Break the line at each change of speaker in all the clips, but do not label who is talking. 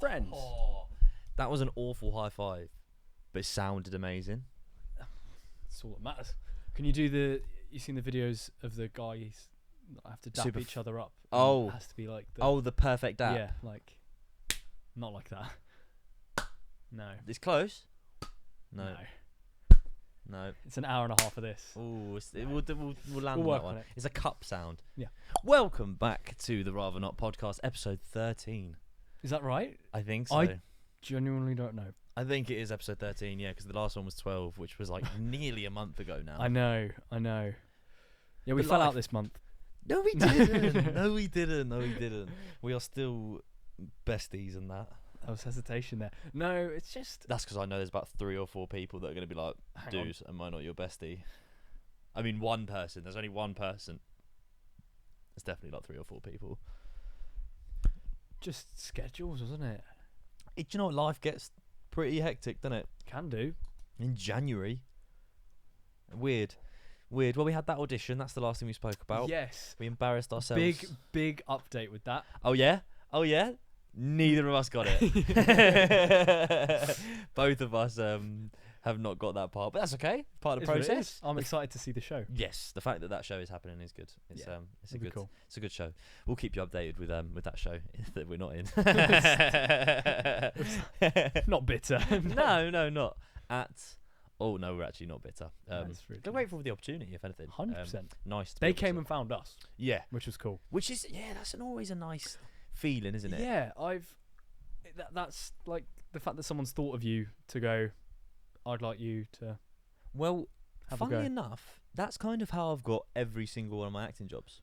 friends.
Oh, that was an awful high five, but it sounded amazing.
That's all that matters. Can you do you seen the videos of the guys that have to dap each other up?
Oh.
It has to be like the...
The perfect dap.
Yeah, like... Not like that. No.
It's close. No.
It's an hour and a half of this.
Ooh, we'll land
We'll
on that
work
one.
on it.
It's a cup sound.
Yeah.
Welcome back to the Rather Not podcast, episode 13.
Is that right?
I think so.
I genuinely don't know.
I think it is episode 13, yeah, because the last one was 12, which was like nearly a month ago now.
I know. Yeah, we
But
fell
life-
out this month.
No, we didn't. No, we didn't. We are still besties and that.
There was hesitation there. No, it's just...
That's because I know there's about 3 or 4 people that are going to be like,
Hang on.
dude, am I not your bestie? I mean, one person. There's only one person. It's definitely like 3 or 4 people.
Just schedules, wasn't it?
Do you know what? Life gets pretty hectic, doesn't it?
Can do.
In January. Weird. Well, we had that audition. That's the last thing we spoke about.
Yes.
We embarrassed ourselves.
Big update with that.
Oh, yeah? Neither of us got it. Both of us have not got that part, but that's okay. Part of the process.
I'm excited to see the show.
Yes, the fact that show is happening is good. It's
Cool.
It's a good show. We'll keep you updated with that show that we're not in.
Not bitter.
No, not at. Oh no, we're actually not bitter.
That's really
They're grateful for the opportunity, if anything.
100%.
Nice.
They came and found us.
Yeah,
which was cool.
which is that's always a nice feeling, isn't it?
Yeah, that's like the fact that someone's thought of you to go, I'd like you to
Well,
have a go.
funnily enough, that's kind of how I've got every single one of my acting jobs.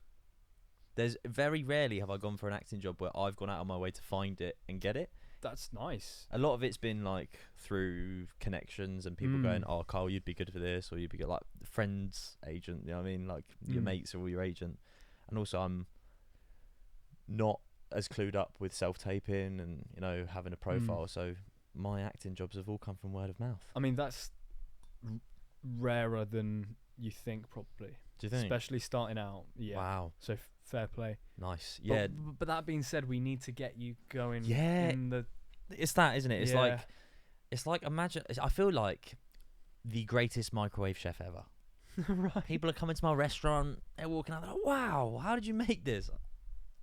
There's very rarely have I gone for an acting job where I've gone out of my way to find it and get it.
That's nice.
A lot of it's been like through connections and people going, "Oh, Carl, you'd be good for this," or "You'd be good," like friends, agent. You know what I mean? Like your mates are all your agent. And also, I'm not as clued up with self-taping and having a profile. So my acting jobs have all come from word of mouth.
I mean, that's rarer than you think, probably.
Do you think?
Especially starting out. Yeah.
Wow.
So fair play.
Nice. Yeah.
But that being said, we need to get you going.
Yeah.
In the
It's that, isn't it? It's
Yeah.
like imagine. I feel like the greatest microwave chef ever.
right.
People are coming to my restaurant. They're walking out. They're like, "Wow, how did you make this?"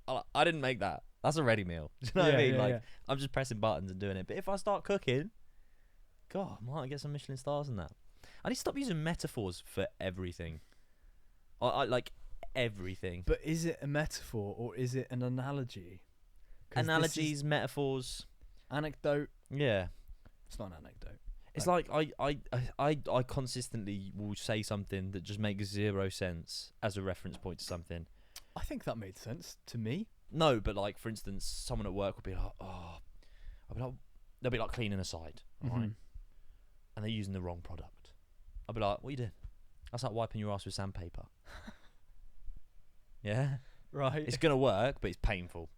I didn't make that. That's a ready meal. Do you know what I mean?
Yeah.
I'm just pressing buttons and doing it. But if I start cooking, God, I might get some Michelin stars in that. I need to stop using metaphors for everything. I like everything.
But is it a metaphor or is it an analogy? 'Cause
Analogies, metaphors.
Anecdote.
Yeah.
It's not an anecdote.
It's like I consistently will say something that just makes 0 sense as a reference point to something.
I think that made sense to me.
No, but like for instance, someone at work will be like, they'll be like cleaning a side, right? And they're using the wrong product. I'll be like, "What are you doing?" That's like wiping your ass with sandpaper. Yeah,
Right.
it's gonna work, but it's painful.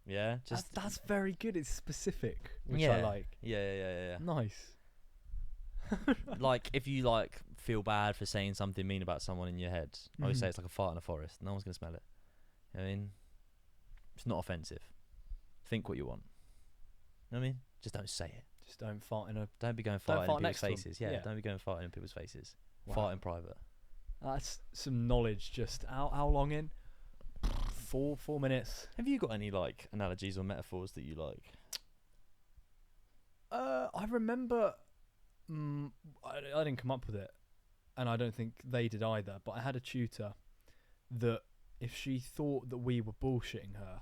Yeah, just
that's very good. It's specific, which
yeah.
I like.
Yeah.
Nice.
Like if you like feel bad for saying something mean about someone in your head, I always say it's like a fart in a forest. No one's gonna smell it. I mean, it's not offensive. Think what you want. You know what I mean? Just don't say it.
Just don't fart in a...
Don't be going farting
Don't
in
fart
people's
next to 'em.
faces. Yeah,
Yeah.
don't be going farting in people's faces.
Wow.
Fart in private.
That's some knowledge. Just how long in? 4 minutes.
Have you got any like analogies or metaphors that you like?
I remember... I didn't come up with it. And I don't think they did either. But I had a tutor that if she thought that we were bullshitting her,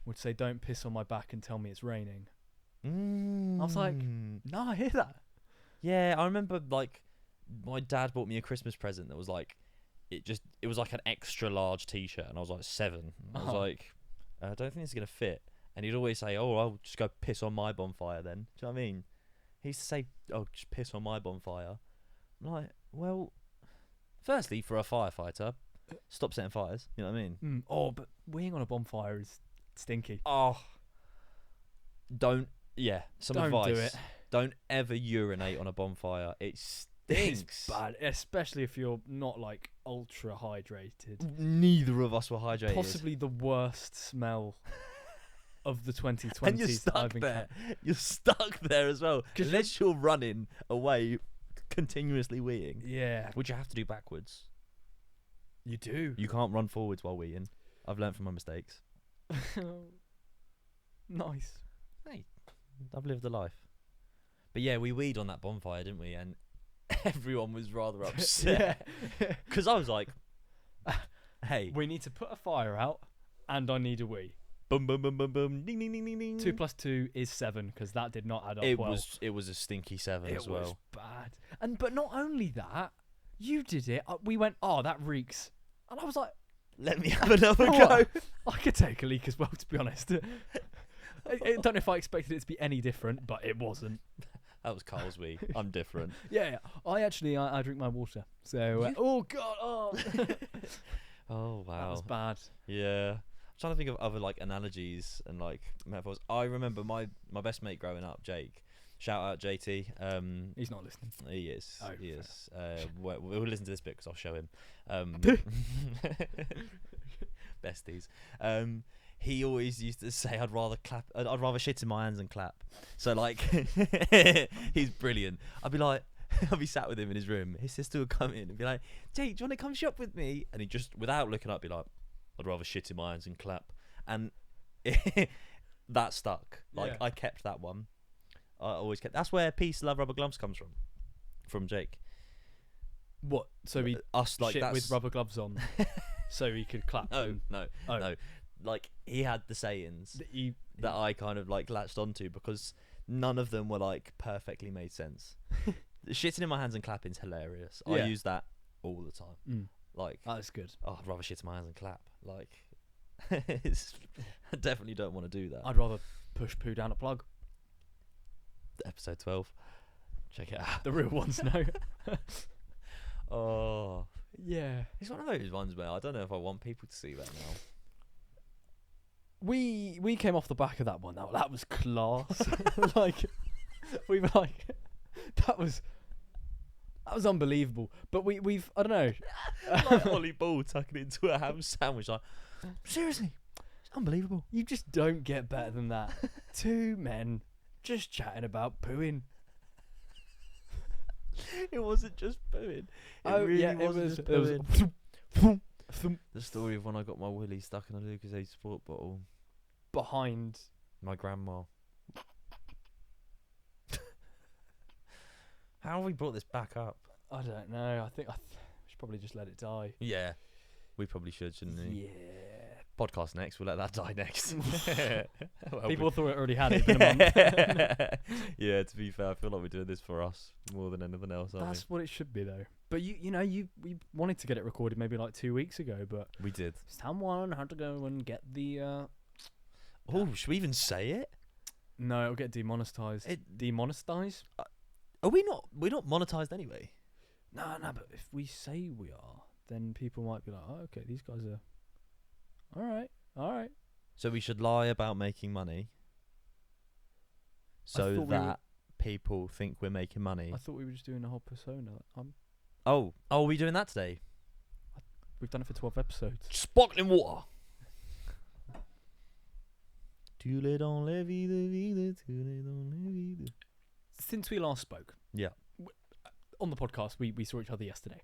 would say, "Don't piss on my back and tell me it's raining." I was like, no, I hear that.
Yeah, I remember like my dad bought me a Christmas present that was like it was like an extra large t-shirt, and I was like 7. I was like, I don't think this is gonna fit. And he'd always say, "Oh, I'll just go piss on my bonfire then." Do you know what I mean? He used to say, "Oh, just piss on my bonfire." I'm like, well, firstly, for a firefighter, stop setting fires. You know what I mean?
But weeing on a bonfire is stinky.
Oh, don't. Yeah,
Don't
advice.
do it.
Don't ever urinate on a bonfire. It stinks.
It's bad, especially if you're not like ultra hydrated.
Neither of us were hydrated.
Possibly the worst smell of the 2020s.
And you're stuck there. You're stuck there as well. Unless you're running away, continuously weeing.
Yeah.
Which you have to do backwards.
You do.
You can't run forwards while weeing. I've learned from my mistakes.
Nice.
Hey, I've lived a life. But yeah, we weed on that bonfire, didn't we? And everyone was rather upset. Because I was like, hey.
We need to put a fire out, and I need a wee.
Boom, boom, boom, boom, boom. Ding, ding, ding, ding, ding.
2 + 2 is 7, because that did not add up
It
well.
was a stinky 7 as well.
It was bad. But not only that, you did it. We went, oh, that reeks. And I was like,
let me have another
you know
go.
what? I could take a leak as well, to be honest. I don't know if I expected it to be any different, but it wasn't.
That was Carl's wee. I'm different.
Yeah. I drink my water. So, oh, God. Oh.
Oh, wow.
That was bad.
Yeah. I'm trying to think of other like analogies and like metaphors. I remember my best mate growing up, Jake. Shout out JT.
He's not listening.
He is.
Oh,
he is. We'll listen to this bit because I'll show him. Besties. He always used to say, I'd rather shit in my hands than clap. So like, he's brilliant. I'd be sat with him in his room. His sister would come in and be like, Jake, do you want to come shop with me? And he just, without looking up, be like, I'd rather shit in my hands than clap. And that stuck. Like, I kept that one. I always kept. That's where peace, love, rubber gloves comes from Jake.
What? So he shit
that's...
with rubber gloves on, so he could clap.
No. Like he had the sayings that I kind of like latched onto because none of them were like perfectly made sense. Shitting in my hands and clapping's hilarious. I use that all the time. Like
that's good.
Oh, I'd rather shit in my hands and clap. Like, I definitely don't want to do that.
I'd rather push poo down a plug.
Episode 12. Check it out.
The real ones know.
Oh.
Yeah.
It's one of those ones where I don't know if I want people to see that now.
We came off the back of that one. That was class. Like, we were like, that was unbelievable. But we've I don't know.
Like Ollie Ball tucking into a ham sandwich. Like, seriously, it's unbelievable.
You just don't get better than that. Two men just chatting about pooing.
It wasn't just pooing.
It was
just
pooing.
The story of when I got my willy stuck in a Lucozade sport bottle
behind
my grandma. How have we brought this back up?
I don't know. I think we should probably just let it die.
Yeah, we probably should, shouldn't we?
Yeah.
Podcast next. We'll let that die next.
People thought it already had it. Been a month.
Yeah, to be fair, I feel like we're doing this for us more than anything else.
That's what it should be, though. But we wanted to get it recorded maybe like 2 weeks ago, but
we did.
Someone had to go and get the.
Oh, should we even say it?
No, it'll get demonetized. Demonetized?
Are we not? We're not monetized anyway.
No. But if we say we are, then people might be like, "Oh, okay, these guys are." All right.
So we should lie about making money, so that people think we're making money.
I thought we were just doing a whole persona.
Oh, are we doing that today?
We've done it for 12 episodes.
Sparkling water. Too late on la vida, vida, too late on la vida.
Since we last spoke, on the podcast, we saw each other yesterday.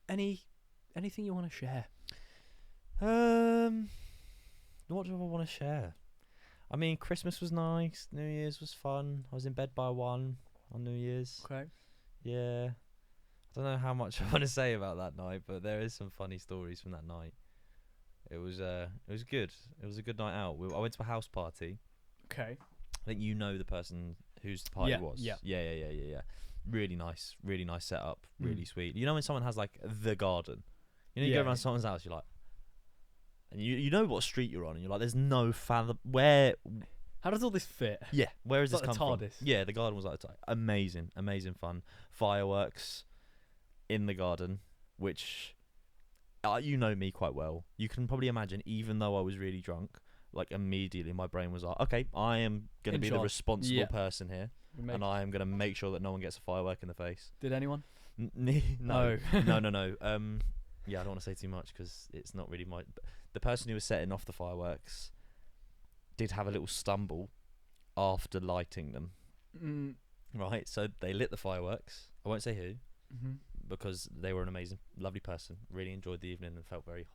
Anything you want to share?
What do I want to share? I mean, Christmas was nice. New Year's was fun. I was in bed by 1 on New Year's.
Okay.
Yeah. I don't know how much I want to say about that night, but there is some funny stories from that night. It was good. It was a good night out. I went to a house party.
Okay.
I think you know the person whose the party was. Yeah. Really nice setup. Really sweet. You know when someone has like the garden? You know, you go around someone's house, you're like, and you know what street you're on, and you're like, there's no fathom where.
How does all this fit?
Yeah, where is this come from?
TARDIS.
Yeah, the garden was like amazing fun. Fireworks in the garden, which you know me quite well. You can probably imagine, even though I was really drunk, like immediately my brain was like, okay, I am going to be the responsible person here, and I am going to make sure that no one gets a firework in the face.
Did anyone?
No. Yeah, I don't want to say too much because it's not really the person who was setting off the fireworks did have a little stumble after lighting them. Right, so they lit the fireworks. I won't say who, because they were an amazing, lovely person. Really enjoyed the evening and felt very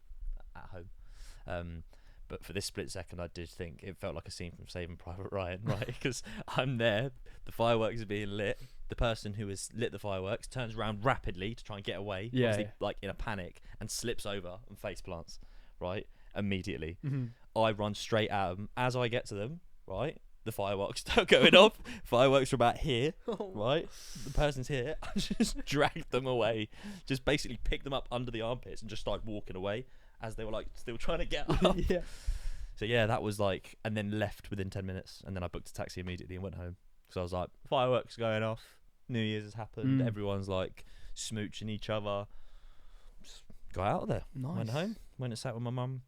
at home. But for this split second, I did think it felt like a scene from Saving Private Ryan, right? Because I'm there, the fireworks are being lit. The person who has lit the fireworks turns around rapidly to try and get away, obviously, like in a panic, and slips over and face plants, right? Immediately. I run straight at them. As I get to them, right, the fireworks start going off. Fireworks are about here, right? The person's here. I just dragged them away. Just basically picked them up under the armpits and just started walking away as they were like still trying to get up. So yeah, that was like, and then left within 10 minutes. And then I booked a taxi immediately and went home. So I was like, fireworks going off. New Year's has happened. Everyone's like smooching each other. Just got out of there.
Nice.
Went home. Went and sat with my mum.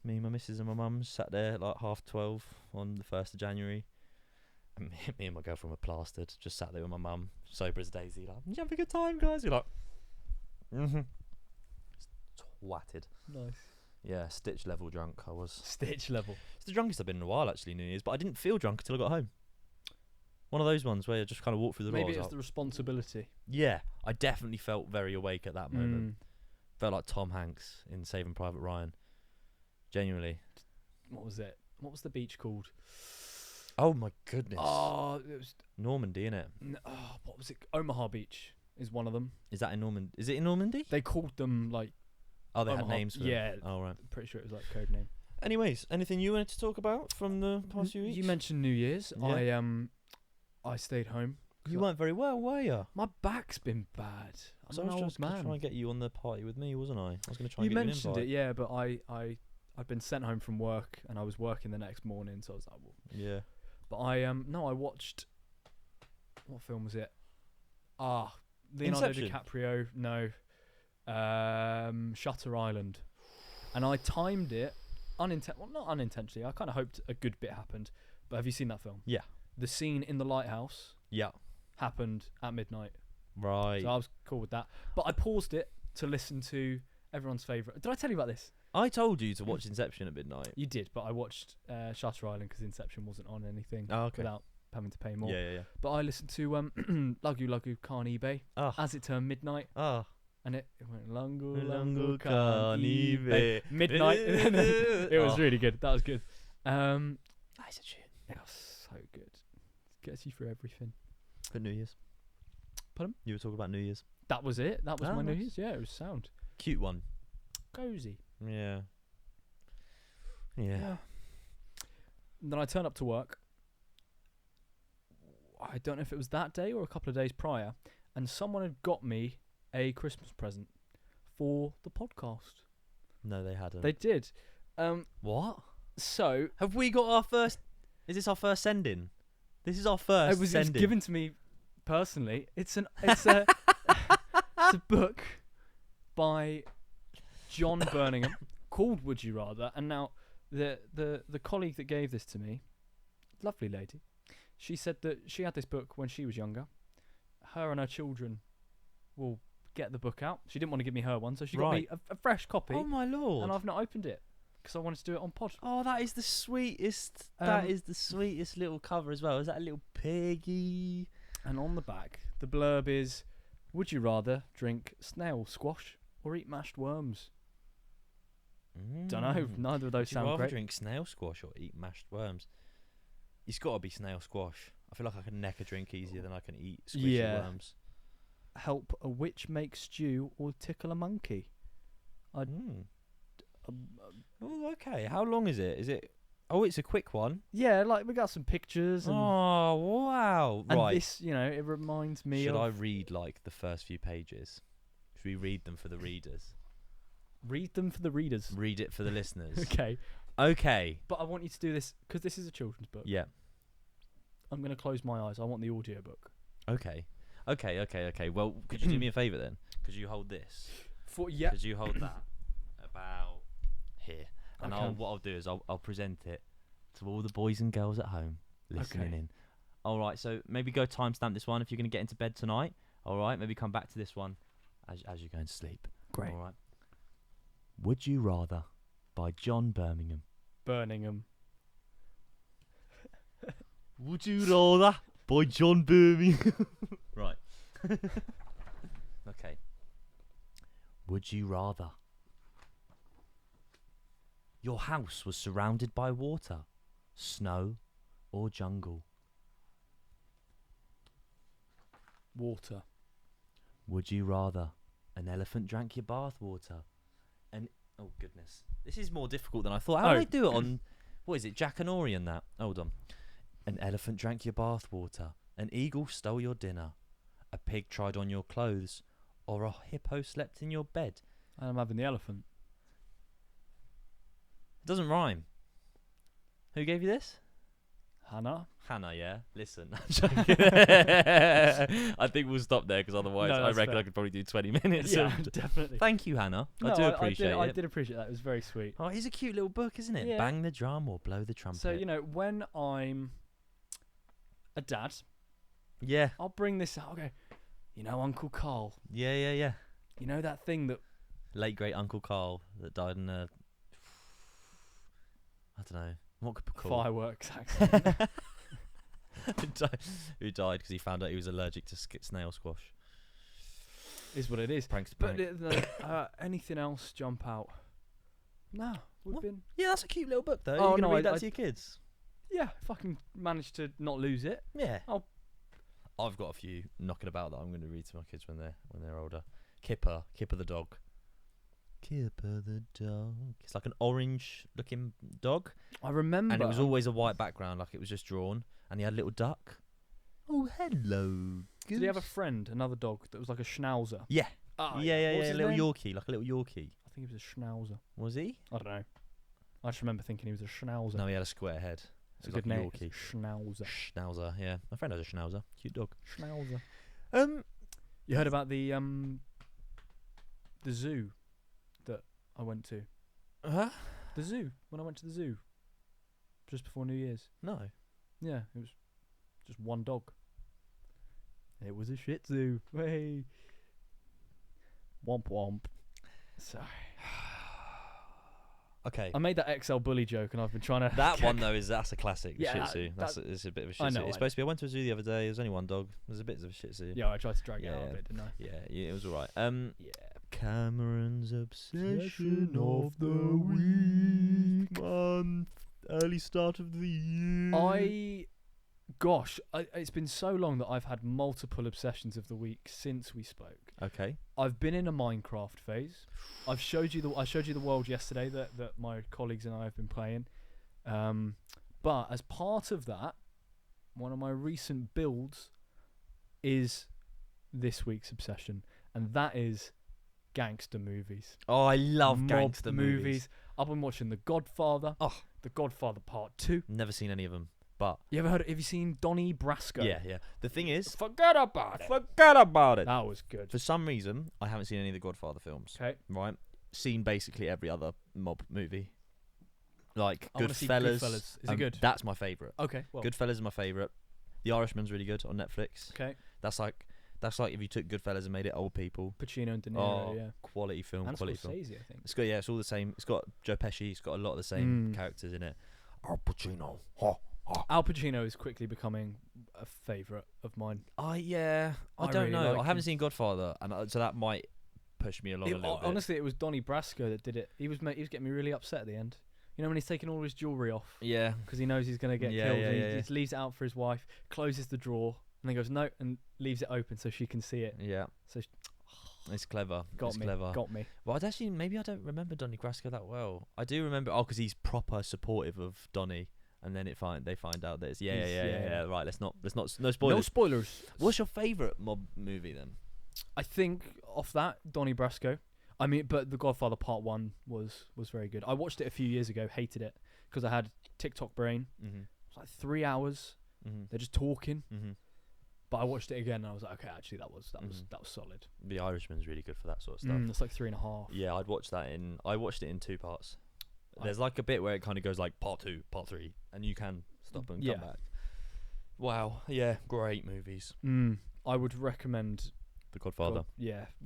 Me, my missus and my mum sat there at like 12:30 on the 1st of January. And me and my girlfriend were plastered. Just sat there with my mum, sober as Daisy. Like, did you have a good time, guys? You're like, twatted.
Nice.
Yeah, Stitch level drunk I was.
Stitch level.
It's the drunkest I've been in a while, actually, New Year's. But I didn't feel drunk until I got home. One of those ones where you just kind of walk through the door.
Maybe it's the responsibility.
Yeah, I definitely felt very awake at that moment. Felt like Tom Hanks in Saving Private Ryan. Genuinely.
What was it? What was the beach called?
Oh my goodness.
Oh, it was
Normandy, innit?
what was it? Omaha Beach is one of them.
Is that in Normandy? Is it in Normandy?
They called them like.
Oh, they
Omaha,
had names for them.
yeah.
Oh, right.
Pretty sure it was like code name.
Anyways, anything you wanted to talk about from the past few weeks?
You mentioned New Year's.
Yeah.
I stayed home.
You weren't very well, were you?
My back's been bad.
So
I'm
I
an
was
old
just going to
man.
try and get you on the party with me, wasn't I? I was going to try
You
and get
mentioned
you an
it,
invite.
yeah, but I'd been sent home from work and I was working the next morning, so I was like, well.
Yeah.
But I watched. What film was it? Leonardo
Inception.
DiCaprio. No. Shutter Island, and I timed it not unintentionally. I kind of hoped a good bit happened. But have you seen that film?
Yeah.
The scene in the lighthouse.
Yeah.
Happened at midnight.
Right.
So I was cool with that. But I paused it to listen to everyone's favourite. Did I tell you about this?
I told you to watch Inception at midnight.
You did, but I watched Shutter Island because Inception wasn't on anything without having to pay more.
Yeah.
But I listened to Lagu Lagu Carnibe as it turned midnight. And it went Lungu Carnibe. Midnight. It was really good. That was good.
Nice tune.
It was so good. Gets you through everything.
For New Year's.
Pardon?
You were talking about New Year's.
That was it. That was my New
nice.
Year's. Yeah, it was sound.
Cute one.
Cozy.
Yeah.
And then I turned up to work. I don't know if it was that day or a couple of days prior, and someone had got me a Christmas present for the podcast.
No, they hadn't.
They did.
What?
So
have we got our first? Is this our first sending? This is our first.
It was
sending.
given to me personally. It's a it's a book by John Birmingham called Would You Rather. And now the colleague that gave this to me, lovely lady, she said that she had this book when she was younger. Her and her children will get the book out. She didn't want to give me her one, so she got me a fresh copy.
Oh my lord!
And I've not opened it because I wanted to do it on pod.
Oh, that is the sweetest. That is the sweetest little cover as well. Is that a little piggy?
And on the back, the blurb is: would you rather drink snail squash or eat mashed worms? Don't know. Neither of those sound
Would you rather
great.
drink snail squash or eat mashed worms? It's got to be snail squash. I feel like I can neck a drink easier than I can eat squishy worms.
Help a witch make stew or tickle a monkey.
Oh, okay. How long is it? Is it? Oh, it's a quick one.
Yeah, like we got some pictures. And,
oh wow!
and
right.
this, it reminds me.
Should
of...
I read like the first few pages? Should we read them for the readers?
Read them for the readers.
Read it for the listeners.
Okay.
Okay.
But I want you to do this because this is a children's book.
Yeah.
I'm going to close my eyes. I want the audio book.
Okay. Well, could you do me a favour then? Could you hold this?
Yeah.
Could you hold that about here? And what I'll do is I'll present it to all the boys and girls at home listening in. All right. So maybe go timestamp this one if you're going to get into bed tonight. All right. Maybe come back to this one as you're going to sleep.
Great.
All right. Would You Rather by John Birmingham. Would You Rather by John Birmingham. Right. Okay. Would you rather your house was surrounded by water, snow, or jungle?
Water.
Would you rather an elephant drank your bath water? Oh goodness, this is more difficult than I thought. How do I do it on? What is it, Jack and Ori and that? Hold on. An elephant drank your bath water. An eagle stole your dinner. A pig tried on your clothes, or a hippo slept in your bed.
I'm having the elephant.
It doesn't rhyme. Who gave you this?
Hannah.
Hannah, yeah. Listen, I'm joking. I think we'll stop there because otherwise,
No,
I
that's
reckon
fair.
I could probably do 20 minutes.
Yeah, definitely.
Thank you, Hannah.
No,
I do appreciate it.
I did appreciate that. It was very sweet.
Oh, it's a cute little book, isn't it?
Yeah.
Bang the drum or blow the trumpet.
So, you know, when I'm a dad,
Yeah.
I'll bring this out. Okay, you know, Uncle Carl.
Yeah.
You know that thing that
Late great Uncle Carl that died in a. I don't know. What could be called?
fireworks accident.
Who died because he found out he was allergic to snail squash.
is what it is.
Pranks to
But
prank.
anything else jump out? No, we've
What?
been.
Yeah, that's a cute little book though.
Oh,
You're gonna
no,
read that
I-
to your kids?
Yeah, if I can manage to not lose it.
Yeah.
Oh.
I've got a few knocking about that I'm going to read to my kids when they're older. Kipper the dog. Kipper the dog. It's like an orange-looking dog,
I remember.
and it was always a white background, like it was just drawn. And he had a little duck. Oh, hello.
Did he have a friend, another dog that was like a schnauzer?
Yeah.
Ah,
Yeah.
What was his
Little
name?
Yorkie, like a little Yorkie.
I think he was a schnauzer.
Was he?
I don't know. I just remember thinking he was a schnauzer.
No, he had a square head.
it's a
It
good
was like
name.
Yorkie.
Schnauzer.
Schnauzer, yeah. My friend has a Schnauzer. Cute dog.
Schnauzer.
Um,
You heard about the zoo that I went to?
huh?
The zoo. When I went to the zoo, just before New Year's.
No.
Yeah, it was just one dog. It was a Shih Tzu. Hey. Womp womp. Sorry.
Okay.
I made that XL bully joke, and I've been trying to.
That one though that's a classic. The
Yeah,
Shih Tzu. It's a bit of a Shih
I
Tzu.
know,
It's supposed to be. I went to a zoo the other day. There was only one dog. There's a bit of a Shih Tzu.
Yeah, I tried to drag it out
Yeah.
a bit, didn't I?
Yeah, it was alright.
Yeah.
Cameron's obsession of the week, month, early start of the year.
It's been so long that I've had multiple obsessions of the week since we spoke.
Okay.
I've been in a Minecraft phase. I showed you the world yesterday that my colleagues and I have been playing. But as part of that, one of my recent builds is this week's obsession, and that is gangster movies.
Oh, I love
Mob
gangster movies.
I've been watching The Godfather.
Oh.
The Godfather Part 2.
Never seen any of them, but
Have you seen Donnie Brasco?
yeah. The thing is,
Forget about it.
forget about it.
That was good.
For some reason, I haven't seen any of the Godfather films.
Okay.
Right, seen basically every other mob movie. Like
I wanna see
Goodfellas.
Goodfellas. Is it good?
That's my favourite.
Okay. Well.
Goodfellas is my favourite. The Irishman's really good on Netflix.
Okay.
That's like if you took Goodfellas and made it old people.
Pacino and De Niro. Yeah.
Quality film,
And
quality film.
Scorsese, I think.
It's got it's all the same. It's got Joe Pesci. It's got a lot of the same characters in it. Al Pacino.
Al Pacino is quickly becoming a favourite of mine.
I don't
really
know.
like
I haven't
him.
seen Godfather, and so that might push me along a little bit.
Honestly, it was Donnie Brasco that did it. He was getting me really upset at the end. You know when he's taking all his jewellery off
Yeah.
because he knows he's going to get
Yeah,
killed.
yeah,
And he
yeah,
just leaves it out for his wife, closes the drawer, and then goes no, and leaves it open so she can see it.
Yeah.
So
It's clever.
got
it's
me.
clever.
Got me.
Well, maybe I don't remember Donnie Brasco that well. I do remember because he's proper supportive of Donnie, and then they find out that it's yeah. Right, let's not no spoilers.
No spoilers.
What's your favourite mob movie then?
I think off that Donnie Brasco. I mean, but The Godfather Part 1 was very good. I watched it a few years ago, hated it because I had TikTok brain.
Mm-hmm.
It was like 3 hours.
Mm-hmm.
They're just talking.
Mm-hmm.
But I watched it again and I was like, okay, actually that was solid.
The Irishman's really good for that sort of stuff.
It's like 3.5.
Yeah, I watched it in 2 parts. There's like a bit where it kind of goes like part 2, part 3, and you can stop and come back. Wow, yeah, great movies.
I would recommend
The Godfather.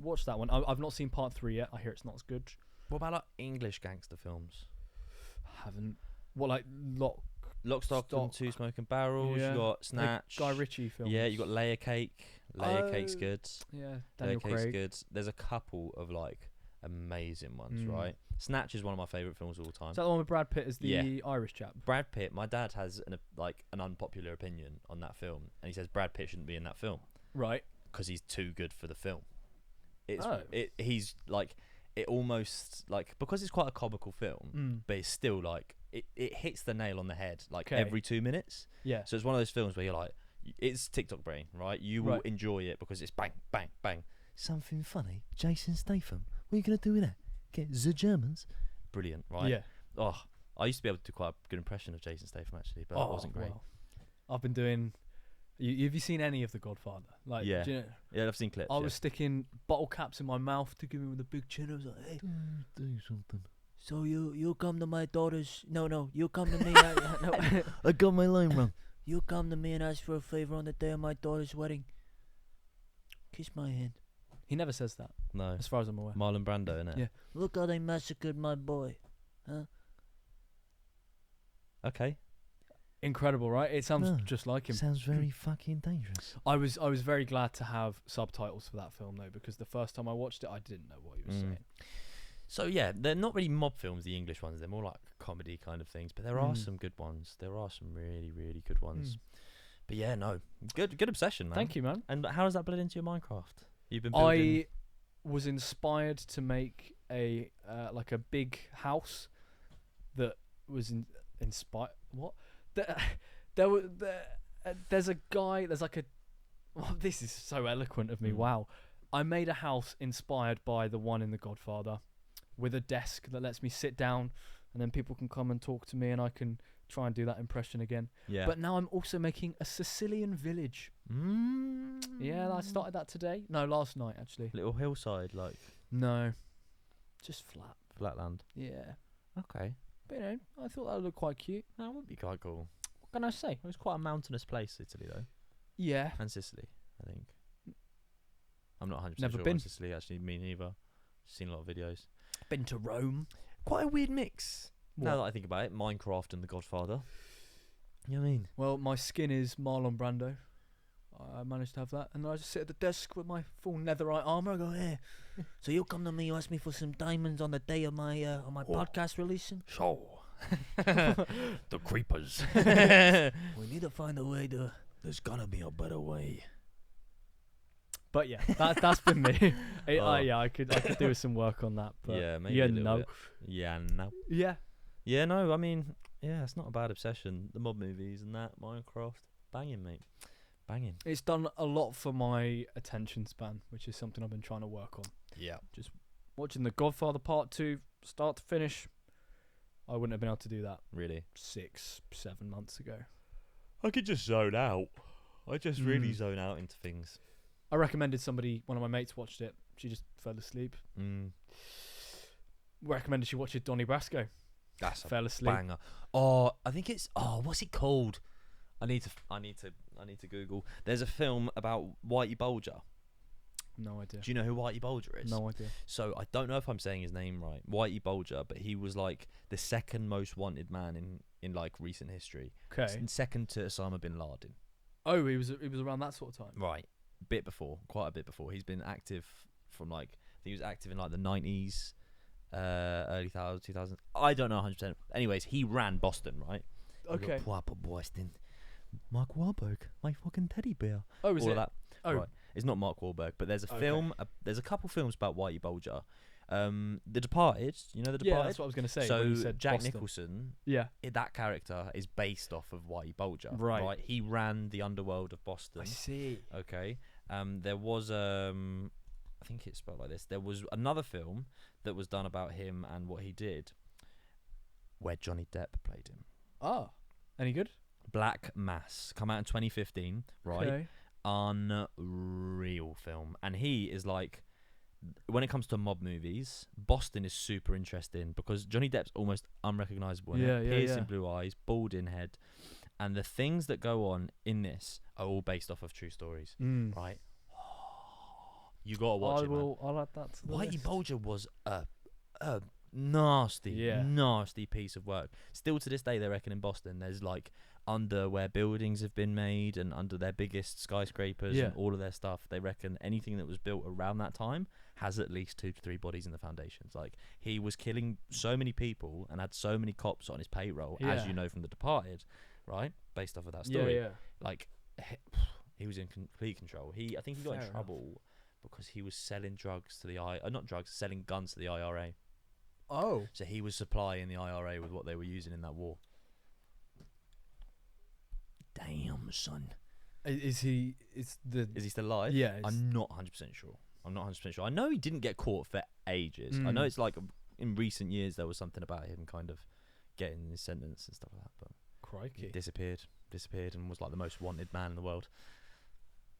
watch that one. I've not seen Part 3 yet. I hear it's not as good.
What about like English gangster films?
Haven't. What, like Lock,
Lock, Stock, and Two Smoking Barrels.
Yeah.
You got Snatch.
Guy Ritchie films.
Yeah, you got Layer Cake. Layer Cake's good.
Yeah,
Layer
Daniel
Cake's
Craig.
good. There's a couple of like amazing ones,
Mm.
right? Snatch is one of my favourite films of all time.
Is that the one with Brad Pitt as the
Yeah.
Irish chap?
Brad Pitt. My dad has an unpopular opinion on that film, and he says Brad Pitt shouldn't be in that film
Right.
because he's too good for the film.
Oh.
He's like it almost like because it's quite a comical film, but it's still like it hits the nail on the head like
Okay.
every 2 minutes.
Yeah.
So it's one of those films where you're like, it's TikTok brain, right? You will enjoy it because it's bang, bang, bang. Something funny, Jason Statham. What are you gonna do with that? Get the Germans. Brilliant, right?
Yeah.
Oh, I used to be able to do quite a good impression of Jason Statham actually, but it wasn't great.
Well, I've been doing. Have you seen any of The Godfather? Like,
Yeah.
do you know,
Yeah, I've seen clips.
I was sticking bottle caps in my mouth to give him with a big chin. I was like, "Hey,
do something.
so you come to my daughter's? No, you come to me. No,
I got my line wrong.
you come to me and ask for a favor on the day of my daughter's wedding. Kiss my hand." He never says that,
No.
as far as I'm aware.
Marlon Brando, innit?
Yeah. Look how they massacred my boy. Huh?
Okay.
Incredible, right? It sounds
No.
just like him.
Sounds very fucking dangerous.
I was very glad to have subtitles for that film though, because the first time I watched it, I didn't know what he was saying.
So yeah, they're not really mob films, the English ones. They're more like comedy kind of things. But there are some good ones. There are some really, really good ones. But yeah, no, good obsession, man.
Thank you, man.
And how does that blend into your Minecraft? You've been building.
I was inspired to make a like a big house that was inspired. What? There's a guy. There's like a. Well, this is so eloquent of me. Wow. I made a house inspired by the one in The Godfather, with a desk that lets me sit down, and then people can come and talk to me, and I can try and do that impression again.
Yeah.
But now I'm also making a Sicilian village. Yeah, I started that today. No, last night actually.
Little hillside, like
No, just flat.
flatland.
Yeah,
Okay.
but you know, I thought that would look quite cute.
That would be quite cool.
What can I say?
It was quite a mountainous place, Italy, though,
Yeah,
and Sicily, I think. I'm not 100%
Never
sure
been.
on Sicily, actually. Me neither. Seen a lot of videos.
been to Rome.
Quite a weird mix. Now
What?
that I think about it, Minecraft and The Godfather. You know what I mean?
Well, my skin is Marlon Brando. I managed to have that, and I just sit at the desk with my full netherite armor. I go, "Hey, so you come to me, you ask me for some diamonds on the day of my podcast releasing.
So, the creepers.
We need to find a way to."
There's gonna be a better way.
But yeah, that's been me.
Oh.
Yeah, I could do with some work on that. But
Yeah, maybe
you
a little
know.
bit. Yeah, no.
Yeah.
Yeah, no, I mean, yeah, it's not a bad obsession. The mob movies and that, Minecraft. Banging, mate. Banging.
It's done a lot for my attention span, which is something I've been trying to work on.
Yeah.
Watching The Godfather Part 2, start to finish, I wouldn't have been able to do that
Really?
6-7 months ago.
I could just zone out. I just
really
zone out into things.
I recommended one of my mates watched it. She just fell asleep. Recommended she watch it, Donnie Brasco.
That's a
Fell asleep.
banger. Oh, I think it's. Oh, what's it called? I need to Google. There's a film about Whitey Bulger.
No idea.
Do you know who Whitey Bulger is?
No idea.
So I don't know if I'm saying his name right. Whitey Bulger, but he was like the second most wanted man in like recent history.
Okay.
Second to Osama bin Laden.
Oh, he was around that sort of time.
Right. Quite a bit before. He's been active from like I think he was active in like the 90s, early 2000s. I don't know 100%. Anyways, he ran Boston, right?
Okay.
Proper Boston. Mark Wahlberg, my fucking teddy bear.
Oh, is
All
it?
of that.
Oh,
Right. It's not Mark Wahlberg, but there's a
Okay.
film. There's a couple films about Whitey Bulger. The Departed. You know The
yeah,
Departed.
that's what I was going to say.
So
when you said
Jack
Boston.
Nicholson,
Yeah.
that character is based off of Whitey Bulger.
Right.
He ran the underworld of Boston.
I see.
Okay. There was I think it's spelled like this. There was another film that was done about him and what he did, where Johnny Depp played him.
Oh, any good?
Black Mass, come out in 2015. Right.
Okay.
Unreal film, and he is like, when it comes to mob movies, Boston is super interesting because Johnny Depp's almost unrecognizable.
Yeah, yeah,
piercing
yeah.
blue eyes, bald in head, and the things that go on in this are all based off of true stories. Right? You gotta watch it, man.
I'll add that to the
Whitey
list.
Bulger was a
Yeah.
nasty piece of work. Still to this day, they reckon in Boston, there's like under where buildings have been made and under their biggest skyscrapers
Yeah.
and all of their stuff, they reckon anything that was built around that time has at least 2 to 3 bodies in the foundations. Like, he was killing so many people and had so many cops on his payroll, as
Yeah.
you know from The Departed, right? Based off of that story.
Yeah.
Like, he was in complete control. I think he got
Fair
in trouble because he was selling drugs to the not drugs, selling guns to the IRA.
Oh.
So he was supplying the IRA with what they were using in that war. Damn, son.
Is he
still alive?
Yeah.
I'm not 100% sure. I know he didn't get caught for ages. I know it's like in recent years there was something about him kind of getting his sentence and stuff like that, but
Crikey.
he disappeared and was like the most wanted man in the world.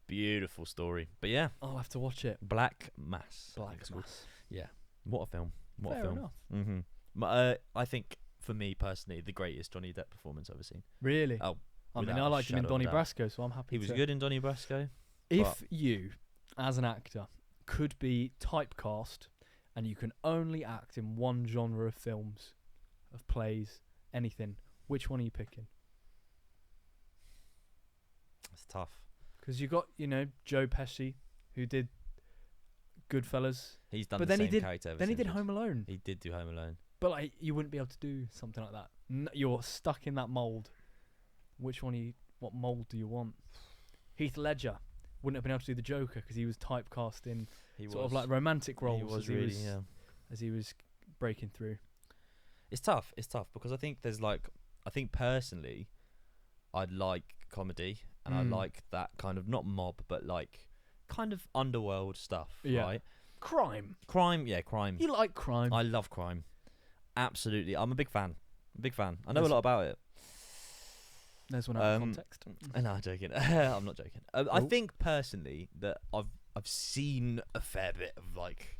Beautiful story. But yeah,
I'll have to watch it.
Black Mass.
Black Mass.
Yeah. What a film. What
Fair
a film.
enough.
Mm-hmm. I think for me personally, the greatest Johnny Depp performance I've ever seen.
Really?
Oh,
I mean,
without
I
a
liked him in
shadow of a
Donnie
doubt.
Brasco, so I'm happy.
He was good in Donnie Brasco.
If you, as an actor, could be typecast and you can only act in one genre of films, of plays, anything, which one are you picking?
It's tough.
Because you got, Joe Pesci, who did Goodfellas,
He's done
but
the
then he
same
did.
character ever
Then he
since.
did Home Alone.
He did do Home Alone.
But like, you wouldn't be able to do something like that. You're stuck in that mold. Which one? What mold do you want? Heath Ledger wouldn't have been able to do the Joker because he was typecast in sort of like romantic roles.
He was really, yeah.
As he was breaking through.
It's tough because I think personally, I'd like comedy and I like that kind of not mob but like kind of underworld stuff, right?
Crime.
Crime.
You like crime?
I love crime. Absolutely, I'm a big fan. I know a lot about it.
There's one out of context.
No, I'm joking. I'm not joking. I think personally that I've seen a fair bit of like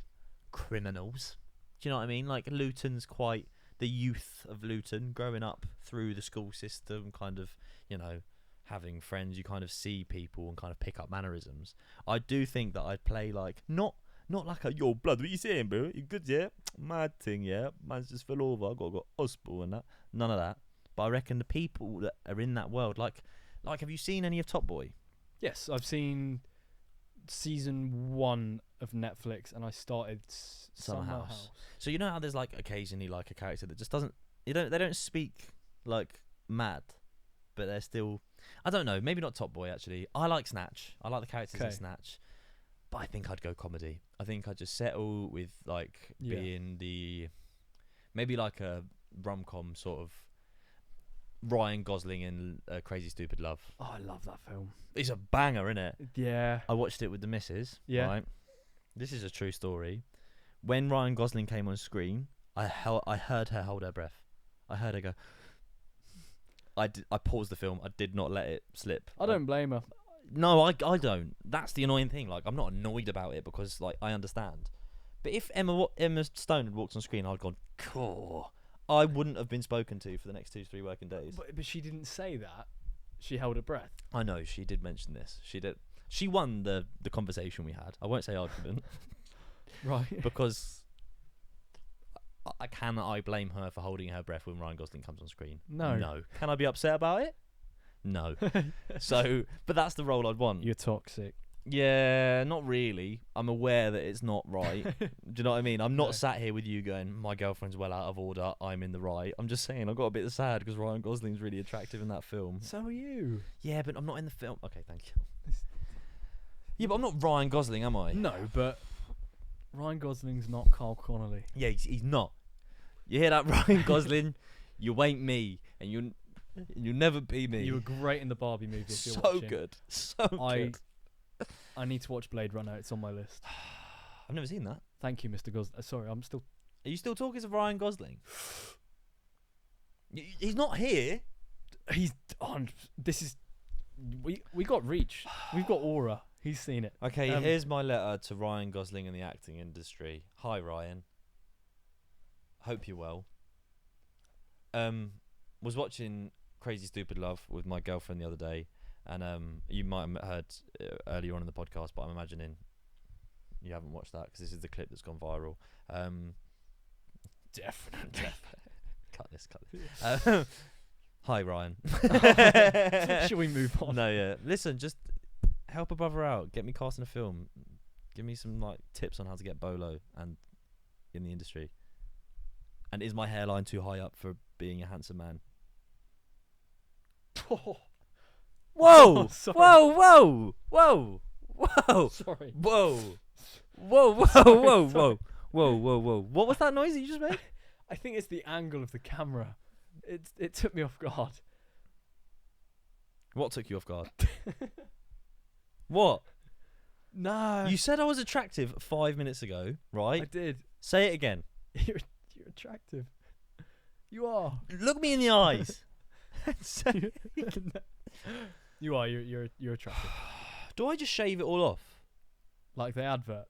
criminals. Do you know what I mean? Like Luton's quite the youth of Luton, growing up through the school system, kind of, having friends. You kind of see people and kind of pick up mannerisms. I do think that I'd play like not like a yo blood. What you saying, bro? You good, yeah? Mad thing, yeah. Man's just fell over. I got hospital and that. None of that. But I reckon the people that are in that world, like, have you seen any of Top Boy?
Yes, I've seen season 1 of Netflix, and I started Summer House.
So you know how there's like occasionally like a character that just doesn't. They don't speak like mad, but they're still. I don't know. Maybe not Top Boy actually. I like Snatch. I like the characters in Snatch. But I think I'd go comedy. I think I'd just settle with like being maybe like a rom-com sort of Ryan Gosling in Crazy Stupid Love.
Oh, I love that film.
It's a banger, isn't it?
Yeah.
I watched it with the missus.
Yeah.
Right? This is a true story. When Ryan Gosling came on screen, I heard her hold her breath. I heard her go. I paused the film. I did not let it slip.
I don't blame her.
No, I don't. That's the annoying thing. Like, I'm not annoyed about it because like I understand. But if Emma Stone had walked on screen, I'd gone, cool. I wouldn't have been spoken to for the next 2-3 working days.
But she didn't say that. She held her breath.
I know, she did mention this. She did. She won the conversation we had. I won't say argument.
Right.
Because I blame her for holding her breath when Ryan Gosling comes on screen?
No.
Can I be upset about it? No. But that's the role I'd want.
You're toxic.
Yeah, not really. I'm aware that it's not right. Do you know what I mean? I'm not sat here with you going, my girlfriend's well out of order, I'm in the right. I'm just saying I got a bit sad because Ryan Gosling's really attractive in that film.
So are you.
Yeah, but I'm not in the film. Okay, thank you. Yeah, but I'm not Ryan Gosling, am I?
No, but Ryan Gosling's not Carl Connolly.
Yeah, he's not. You hear that, Ryan Gosling? You ain't me, and you'll never be me.
You were great in the Barbie movie. If you're
So
watching.
good. So good.
I need to watch Blade Runner. It's on my list.
I've never seen that.
Thank you, Mr. Gosling. Sorry, I'm still.
Are you still talking to Ryan Gosling? He's not here.
He's on. This is. We got reach. We've got aura. He's seen it.
Okay, here's my letter to Ryan Gosling in the acting industry. Hi, Ryan. Hope you're well. Was watching Crazy Stupid Love with my girlfriend the other day, and you might have heard earlier on in the podcast, but I'm imagining you haven't watched that because this is the clip that's gone viral.
Definitely.
Cut this. Hi, Ryan.
Shall we move on?
No, yeah. Listen, just help a brother out. Get me cast in a film. Give me some like tips on how to get bolo and in the industry. And is my hairline too high up for being a handsome man?
Oh,
Whoa!
sorry.
Whoa!
Sorry.
Whoa! What was that noise that you just made?
I think it's the angle of the camera. It took me off guard.
What took you off guard? What?
No.
You said I was attractive 5 minutes ago, right?
I did.
Say it again.
You're attractive. You are.
Look me in the eyes.
You are. You're attractive.
Do I just shave it all off?
Like the advert.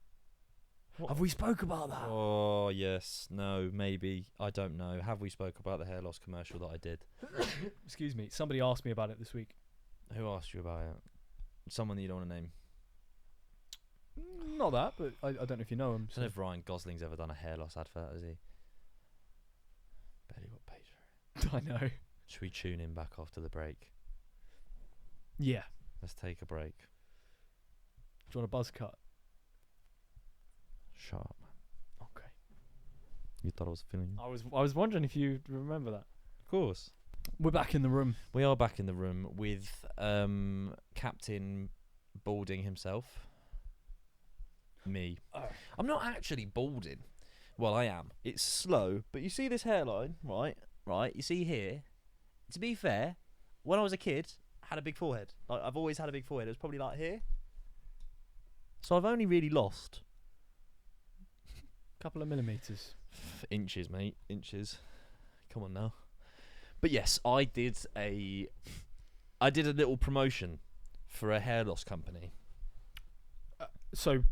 What?
Have we spoke about that?
Oh, yes. No, maybe. I don't know. Have we spoke about the hair loss commercial that I did?
Excuse me. Somebody asked me about it this week.
Who asked you about it? Someone that you don't want to name.
Not that, but I don't know if you know him.
I don't know if Ryan Gosling's ever done a hair loss advert, has he? Barely got paid for it.
I know.
Should we tune in back after the break?
Yeah.
Let's take a break.
Do you want a buzz cut?
Shut up, man.
Okay.
You thought I was feeling?
I was wondering if you remember that.
Of course.
We're back in the room.
We are back in the room with Captain Balding himself. Me.
Oh.
I'm not actually balding. Well, I am. It's slow, but you see this hairline, right? Right. You see here. To be fair, when I was a kid, I had a big forehead. Like I've always had a big forehead. It was probably like here. So I've only really lost
Couple of millimeters.
inches, mate. Inches. Come on now. But yes, I did a little promotion for a hair loss company.
So,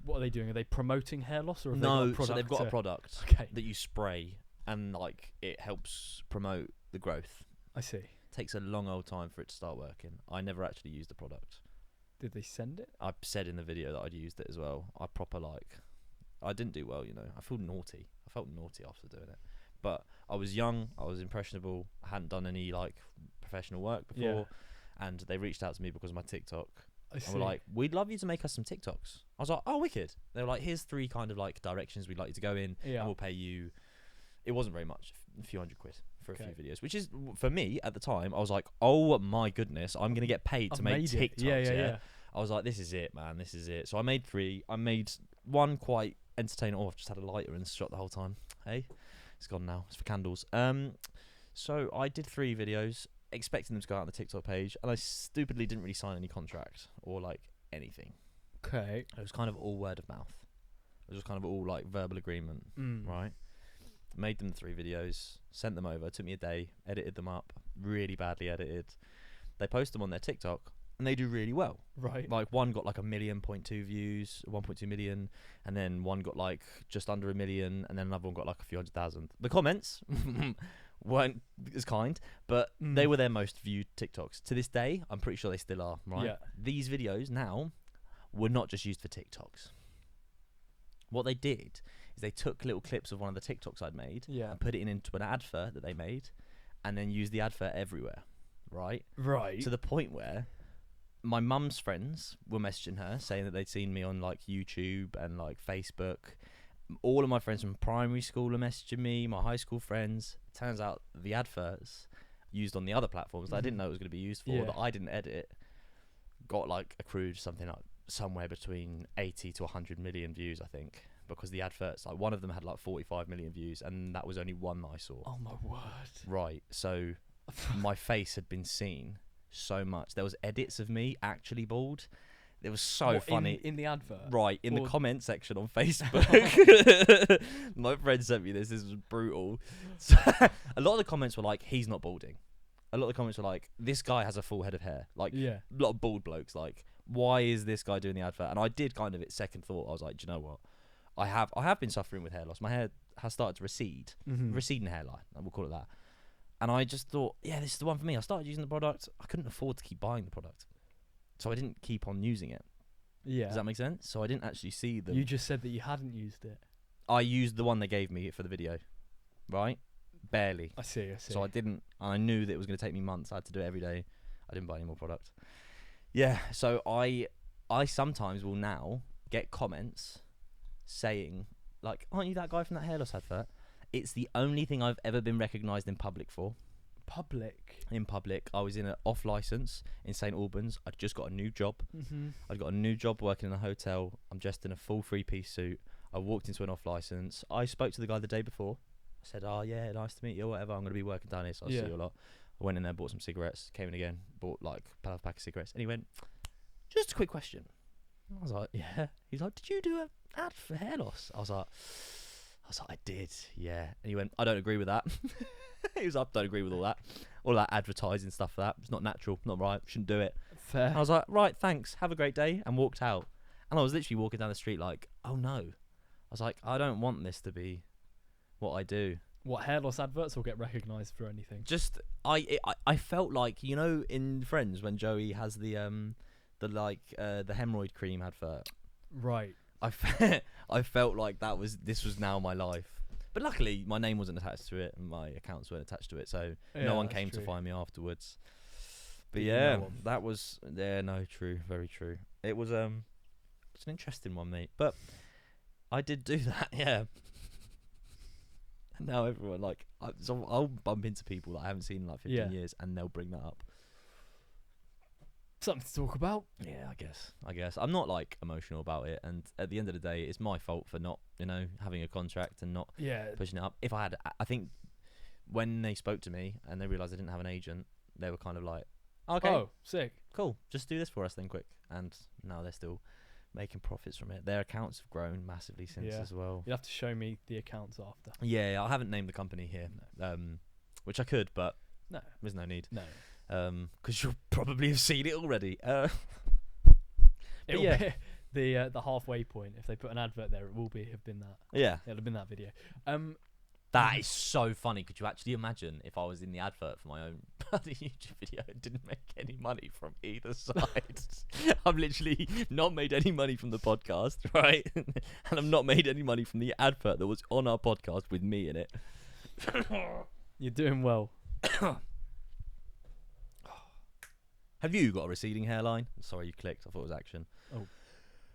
what are they doing? Are they promoting hair loss, or have they got a
No,
product
so they've got a product
Okay.
that you spray, and like it helps promote the growth.
I see.
Takes a long old time for it to start working. I never actually used the product.
Did they send it?
I said in the video that I'd used it as well. I didn't do well, you know. I felt naughty after doing it. But I was young, I was impressionable, I hadn't done any like professional work before, and they reached out to me because of my TikTok.
I see.
And were like, we'd love you to make us some TikToks. I was like, oh, wicked. They were like, here's 3 kind of like directions we'd like you to go in, and we'll pay you. It wasn't very much, a few hundred quid for a few videos, which is, for me at the time, I was like, oh my goodness, I'm going to get paid to make TikToks. Yeah. I was like, this is it, man, this is it. So I made 3. I made one quite entertaining. Oh, I've just had a lighter and shot the whole time. Hey, it's gone now. It's for candles. So I did 3 videos, expecting them to go out on the TikTok page, and I stupidly didn't really sign any contract or like anything.
Okay.
It was kind of all word of mouth. It was kind of all like verbal agreement, right? Made them 3 videos, sent them over. It took me a day, edited them up, really badly edited. They post them on their TikTok, and they do really well.
Right.
Like one got like 1.2 views, 1.2 million, and then one got like just under 1 million, and then another one got like a few 100,000. The comments weren't as kind, but they were their most viewed TikToks. To this day, I'm pretty sure they still are, right?
Yeah.
These videos now were not just used for TikToks. What they did is they took little clips of one of the TikToks I'd made and put it into an advert that they made, and then used the advert everywhere, right?
Right.
To the point where my mum's friends were messaging her saying that they'd seen me on like YouTube and like Facebook. All of my friends from primary school were messaging me, my high school friends. Turns out the adverts used on the other platforms that I didn't know it was going to be used for, that I didn't edit, got like accrued something like somewhere between 80 to 100 million views, I think, because the adverts, like one of them had like 45 million views, and that was only one that I saw.
Oh my word.
Right, so my face had been seen so much. There was edits of me actually bald. It was so funny.
In the advert?
Right, in the comment section on Facebook. My friend sent me this. This was brutal. So, a lot of the comments were like, he's not balding. A lot of the comments were like, this guy has a full head of hair. Like, a lot of bald blokes. Like, why is this guy doing the advert? And I did kind of, at second thought, I was like, do you know what? I have been suffering with hair loss. My hair has started to recede. Receding hairline, we'll call it that. And I just thought, yeah, this is the one for me. I started using the product. I couldn't afford to keep buying the product, so I didn't keep on using it.
Yeah.
Does that make sense? So I didn't actually see the...
You just said that you hadn't used it.
I used the one they gave me for the video, right? Barely.
I see.
So I knew that it was going to take me months. I had to do it every day. I didn't buy any more product. Yeah, so I sometimes will now get comments saying, like, aren't you that guy from that hair loss advert? It's the only thing I've ever been recognised in public for. In public. I was in an off licence in St Albans. I'd just got a new job.
Mm-hmm.
I'd got a new job working in a hotel. I'm dressed in a full 3-piece suit. I walked into an off licence. I spoke to the guy the day before. I said, oh yeah, nice to meet you, or whatever. I'm going to be working down here, so I'll see you a lot. I went in there, bought some cigarettes, came in again, bought like a pack of cigarettes, and he went, just a quick question. I was like, yeah. He's like, did you do an ad for hair loss? I was like, I did, yeah. And he went, I don't agree with that. He was like, don't agree with all that advertising stuff for that. It's not natural, not right, shouldn't do it.
Fair.
And I was like, right, thanks, have a great day, and walked out. And I was literally walking down the street like, oh no. I was like, I don't want this to be what I do.
What, hair loss adverts will get recognised for anything?
Just I felt like, you know, in Friends when Joey has the hemorrhoid cream advert.
Right.
I felt like this was now my life. But luckily my name wasn't attached to it and my accounts weren't attached to it, so no one came to find me afterwards. But yeah, that was true, very true. It was it's an interesting one, mate. But I did do that, yeah. And now everyone, like, so I'll bump into people that I haven't seen in like 15 years, and they'll bring that up.
Something to talk about.
Yeah, I guess. I'm not, like, emotional about it, and at the end of the day, it's my fault for not, you know, having a contract and not pushing it up. If I think when they spoke to me and they realised I didn't have an agent, they were kind of like, okay.
Oh, sick.
Cool. Just do this for us then quick. And now they're still making profits from it. Their accounts have grown massively since as well.
You'll have to show me the accounts after.
Yeah, I haven't named the company here, which I could, but there's no need.
No.
Because you'll probably have seen it already.
The halfway point. If they put an advert there, it will have been that.
Yeah,
it'll have been that video.
That is so funny. Could you actually imagine if I was in the advert for my own bloody YouTube video and didn't make any money from either side? I've literally not made any money from the podcast, right? And I've not made any money from the advert that was on our podcast with me in it.
You're doing well.
Have you got a receding hairline? Sorry, you clicked. I thought it was action.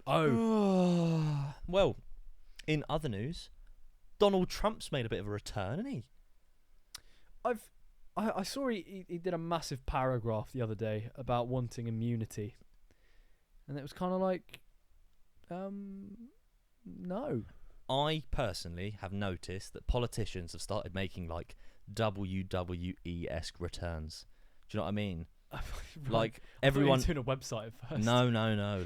Oh.
Well, in other news, Donald Trump's made a bit of a return, hasn't he?
I saw he did a massive paragraph the other day about wanting immunity, and it was kind of like, no. I
personally have noticed that politicians have started making like WWE-esque returns. Do you know what I mean?
Right.
Like everyone
doing a website at first.
No,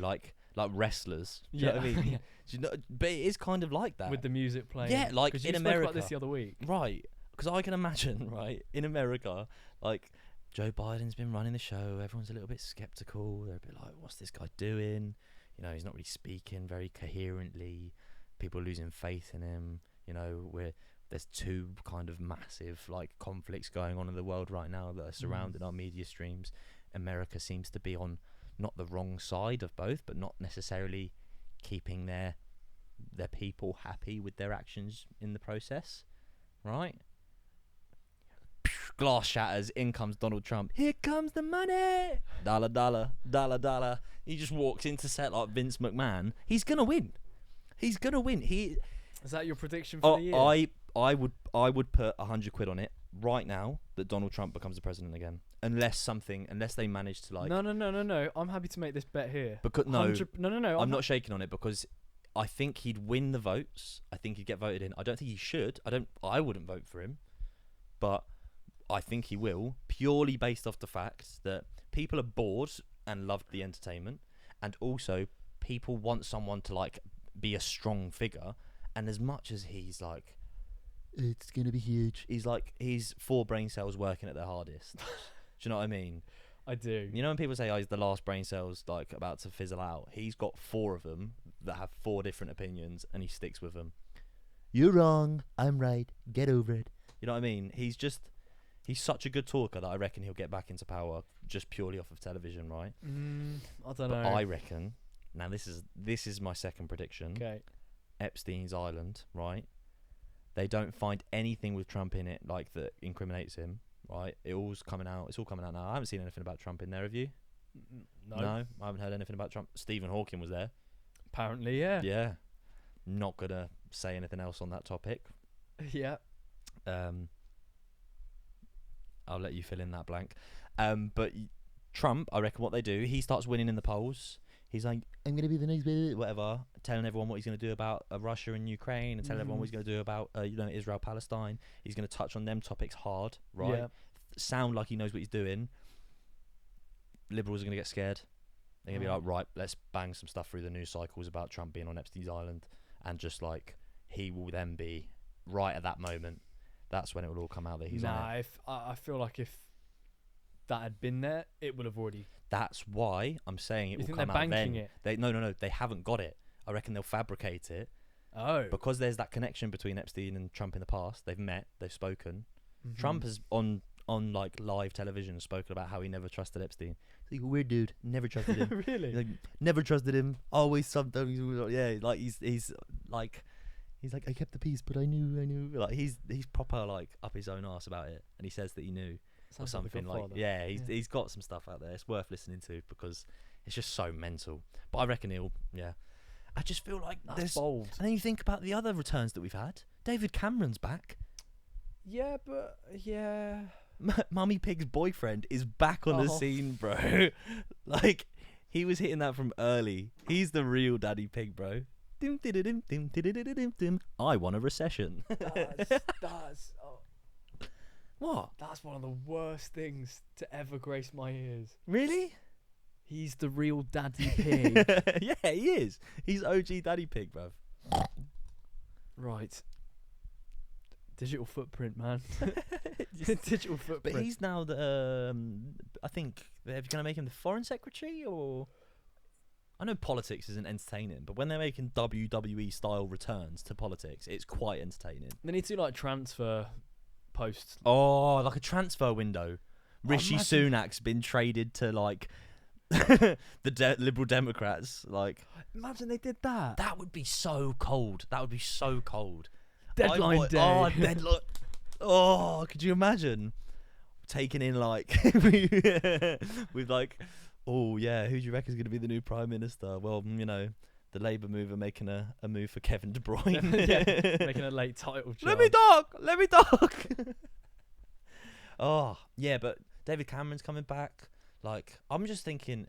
like wrestlers. Do you know what I mean? Do you know, but it is kind of like that
with the music playing.
Yeah, like in America.
Spoke about this the other week,
right? Because I can imagine, right, in America, like Joe Biden's been running the show. Everyone's a little bit skeptical. They're a bit like, "What's this guy doing?" You know, he's not really speaking very coherently. People are losing faith in him. You know, there's two kind of massive like conflicts going on in the world right now that are surrounding our media streams. America seems to be on not the wrong side of both, but not necessarily keeping their people happy with their actions in the process, right? Glass shatters, in comes Donald Trump. Here comes the money. Dollar, dollar, dollar, dollar. He just walks into set like Vince McMahon. He's gonna win. He's gonna win. Is
that your prediction for the year?
I would put 100 quid on it right now that Donald Trump becomes the president again, unless they manage to like.
No. I'm happy to make this bet here.
Because
no.
I'm not shaking on it because I think he'd win the votes. I think he'd get voted in. I don't think he should. I wouldn't vote for him, but I think he will, purely based off the fact that people are bored and loved the entertainment, and also people want someone to like be a strong figure. And as much as he's like, it's gonna be huge, he's 4 brain cells working at their hardest. Do you know what I mean?
I do.
You know when people say, "Oh, he's the last brain cells like about to fizzle out," he's got 4 of them that have 4 different opinions, and he sticks with them. You're wrong. I'm right. Get over it. You know what I mean? He's such a good talker that I reckon he'll get back into power just purely off of television, right?
I don't know.
I reckon. Now this is my second prediction.
Okay.
Epstein's island, right? They don't find anything with Trump in it, like that incriminates him, right? It's all coming out now. I haven't seen anything about Trump in there, have you? No, I haven't heard anything about Trump. Stephen Hawking was there.
Apparently, yeah.
Yeah. Not gonna say anything else on that topic.
Yeah.
I'll let you fill in that blank. But Trump, I reckon what they do, he starts winning in the polls. He's like, I'm going to be the next whatever, telling everyone what he's going to do about Russia and Ukraine, and telling everyone what he's going to do about Israel, Palestine. He's going to touch on them topics hard, right?
Yeah.
Sound like he knows what he's doing. Liberals are going to get scared. They're going to be like, right, let's bang some stuff through the news cycles about Trump being on Epstein's Island, and just like he will then be right at that moment. That's when it will all come out that he's on it.
I feel like if that had been there, it would have already.
That's why I'm saying it will come out then.
Banking it?
No, they haven't got it. I reckon they'll fabricate it.
Oh.
Because there's that connection between Epstein and Trump in the past. They've met, they've spoken. Mm-hmm. Trump has on like live television spoken about how he never trusted Epstein. He's like, weird dude, never trusted him.
Really?
He's like, never trusted him. Always sometimes. Yeah, like he's like I kept the peace, but I knew. Like he's proper like up his own arse about it, and he says that he knew. Or something like he's got some stuff out there. It's worth listening to because it's just so mental. But I reckon I just feel like
that's bold.
And then you think about the other returns that we've had. David Cameron's back.
Yeah, but
Mummy Pig's boyfriend is back on the scene, bro. Like he was hitting that from early. He's the real Daddy Pig, bro. I want a recession.
That's
What?
That's one of the worst things to ever grace my ears.
Really?
He's the real Daddy Pig.
Yeah, he is. He's OG Daddy Pig, bruv.
Right. Digital footprint, man. Digital footprint.
But he's now the. I think they're going to make him the foreign secretary, or. I know politics isn't entertaining, but when they're making WWE style returns to politics, it's quite entertaining.
They need to like transfer posts.
Oh, like a transfer window. Rishi Sunak's been traded to like the Liberal Democrats. Like,
imagine they did that.
That would be so cold.
Deadline day.
Oh, deadline. Oh, could you imagine taking in like with like, oh yeah, who do you reckon is going to be the new prime minister? Well, the Labour move are making a move for Kevin De Bruyne.
Yeah, making a late title job.
Let me talk. Oh, yeah, but David Cameron's coming back. Like, I was thinking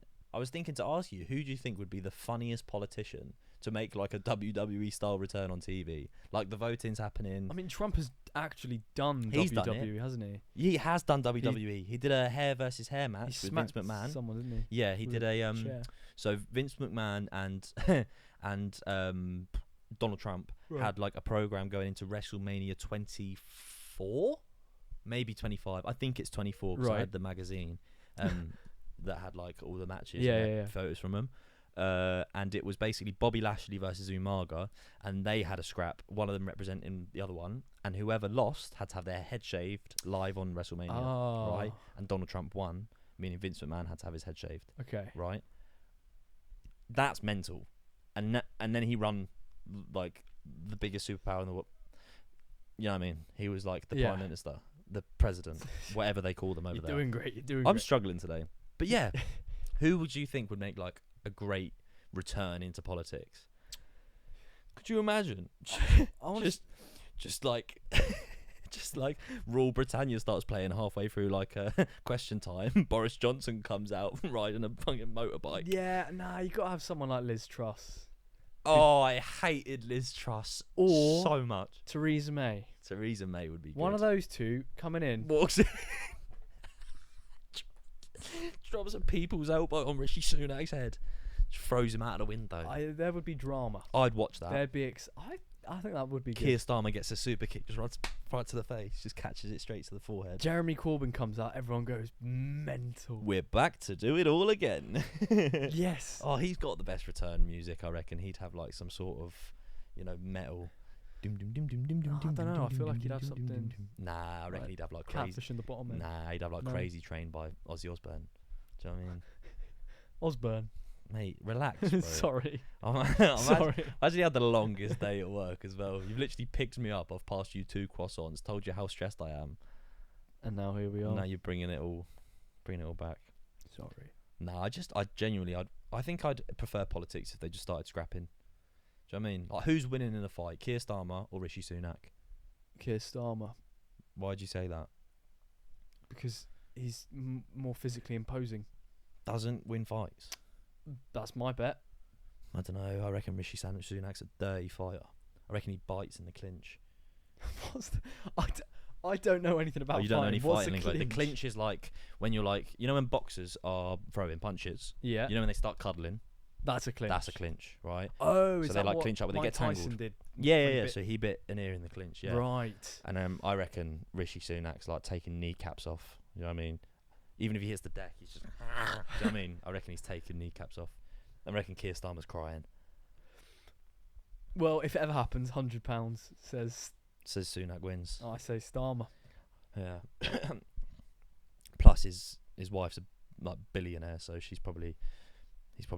to ask you, who do you think would be the funniest politician to make like a WWE style return on TV? Like the voting's happening.
I mean, Trump has actually done WWE, hasn't he?
He has done WWE. He did a hair versus hair match with Vince McMahon.
Someone, didn't he?
Yeah, he did a So Vince McMahon and Donald Trump had like a program going into WrestleMania 24, maybe 25. I think it's 24 because I had the magazine that had like all the matches, photos from them. And it was basically Bobby Lashley versus Umaga, and they had a scrap, one of them representing the other one, and whoever lost had to have their head shaved live on WrestleMania, right? And Donald Trump won, meaning Vince McMahon had to have his head shaved.
Okay.
Right? That's mental. And then he run like the biggest superpower in the world. You know what I mean? He was like the prime minister, the president, whatever they call them over there.
You're doing great.
I'm struggling today. But yeah, who would you think would make like a great return into politics? Could you imagine? just like Rule Britannia starts playing halfway through like a question time. Boris Johnson comes out riding a fucking motorbike.
Yeah, nah, you gotta have someone like Liz Truss.
Oh, I hated Liz Truss so much.
Theresa May.
Theresa May would be good.
One of those two coming in.
Walks in. Drops a people's elbow on Rishi Sunak's head. Just throws him out of the window.
There would be drama.
I'd watch that.
There'd be I think that would be good.
Keir Starmer gets a super kick, just runs right to the face, just catches it straight to the forehead.
Jeremy Corbyn comes out, everyone goes mental.
We're back to do it all again.
Yes.
Oh, he's got the best return music, I reckon. He'd have like some sort of, metal.
I don't know. I feel like he'd have something.
Nah, I reckon he'd have like crazy.
Catfish in the bottom.
Nah, he'd have like Crazy Train by Ozzy Osbourne. Do you know what I mean?
Osbourne.
Mate, relax, bro.
Sorry.
Sorry. Imagine you had the longest day at work as well. You've literally picked me up. I've passed you 2 croissants, told you how stressed I am.
And now here we are.
And now you're bringing it all back.
Sorry.
Nah, I genuinely, I think I'd prefer politics if they just started scrapping. Do you know what I mean? Like, who's winning in a fight, Keir Starmer or Rishi Sunak?
Keir Starmer.
Why'd you say that?
Because he's more physically imposing.
Doesn't win fights.
That's my bet.
I don't know. I reckon Rishi Sunak's a dirty fighter. I reckon he bites in the clinch.
I don't know anything about
You don't know any
What's
fighting
a
lingo. The clinch is like when you're like, you know when boxers are throwing punches?
Yeah.
You know when they start cuddling?
That's a clinch.
That's a clinch, right?
Oh,
so
is
they
that
like
what
clinch up when they
Mike
get tangled.
Tyson did?
Yeah. So he bit an ear in the clinch, yeah.
Right.
And I reckon Rishi Sunak's like taking kneecaps off. You know what I mean? Even if he hits the deck, he's just. Do you know what I mean? I reckon he's taking kneecaps off. I reckon Keir Starmer's crying.
Well, if it ever happens, £100 says
Sunak wins.
I say Starmer.
Yeah. Plus his wife's a like billionaire, so he's probably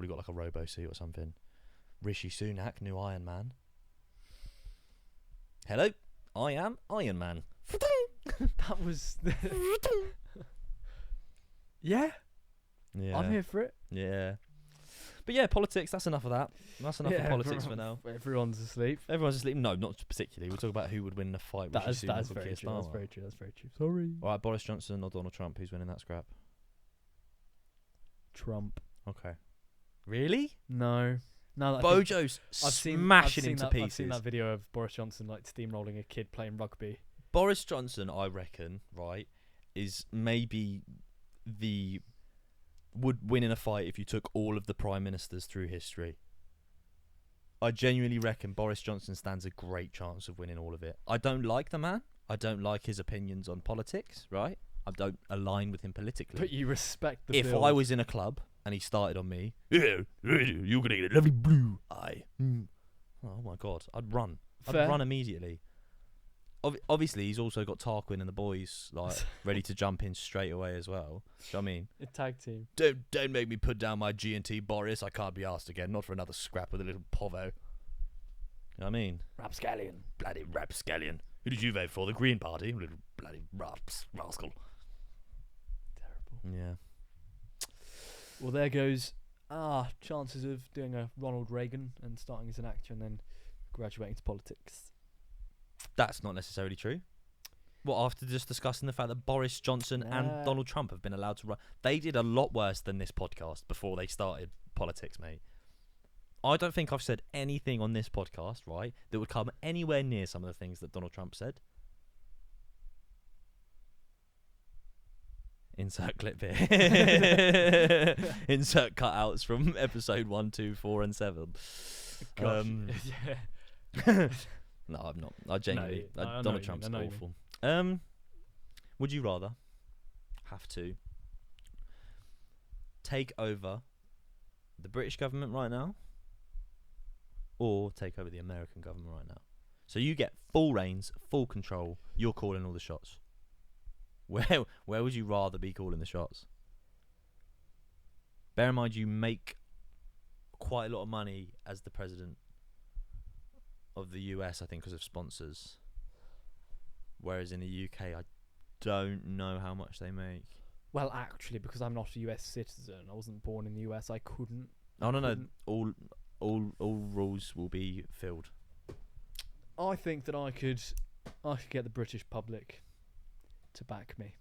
got like a robo suit or something. Rishi Sunak, new Iron Man. Hello, I am Iron Man.
That was. Yeah.
Yeah.
I'm here for it.
Yeah. But yeah, politics, that's enough of that. That's enough of politics for now.
Everyone's asleep.
Everyone's asleep. No, not particularly. We'll talk about who would win the fight.
That is
Sunak or
very
Keir
true.
Starmer.
That's very true. That's very true. Sorry.
All right, Boris Johnson or Donald Trump? Who's winning that scrap?
Trump.
Okay. Really?
No. No.
Bojo's smashing him to pieces.
I've seen that video of Boris Johnson like steamrolling a kid playing rugby.
Boris Johnson, I reckon, right, is maybe would win in a fight if you took all of the prime ministers through history. I genuinely reckon Boris Johnson stands a great chance of winning all of it. I don't like the man. I don't like his opinions on politics, right? I don't align with him politically.
But you respect the
If
build.
I was in a club and he started on me, yeah, you're going to get a lovely blue eye. Oh my God, I'd run.
Fair.
I'd run immediately. Obviously, he's also got Tarquin and the boys like ready to jump in straight away as well. Do you know what I mean?
A tag team.
Don't make me put down my G&T, Boris. I can't be asked again. Not for another scrap with a little povo. You know what I mean?
Rapscallion.
Bloody rapscallion. Who did you vote for? The Green Party? Little bloody rascal.
Terrible.
Yeah.
Well, there goes chances of doing a Ronald Reagan and starting as an actor and then graduating to politics.
That's not necessarily true. Well, after just discussing the fact that Boris Johnson and Donald Trump have been allowed to run, they did a lot worse than this podcast before they started politics, mate. I don't think I've said anything on this podcast, right, that would come anywhere near some of the things that Donald Trump said. Insert clip here. Insert cutouts from episode 1, 2, 4, and 7.
Gosh.
Yeah. No, I'm not. I genuinely.
No, I know
Donald
what you
Trump's
mean, I know
awful. Would you rather have to take over the British government right now, or take over the American government right now? So you get full reins, full control. You're calling all the shots. Where would you rather be calling the shots? Bear in mind, you make quite a lot of money as the president of the US, I think, because of sponsors. Whereas in the UK, I don't know how much they make.
Well, actually, because I'm not a US citizen, I wasn't born in the US, I couldn't.
Oh no, all rules will be filled.
I think that I could get the British public to back me.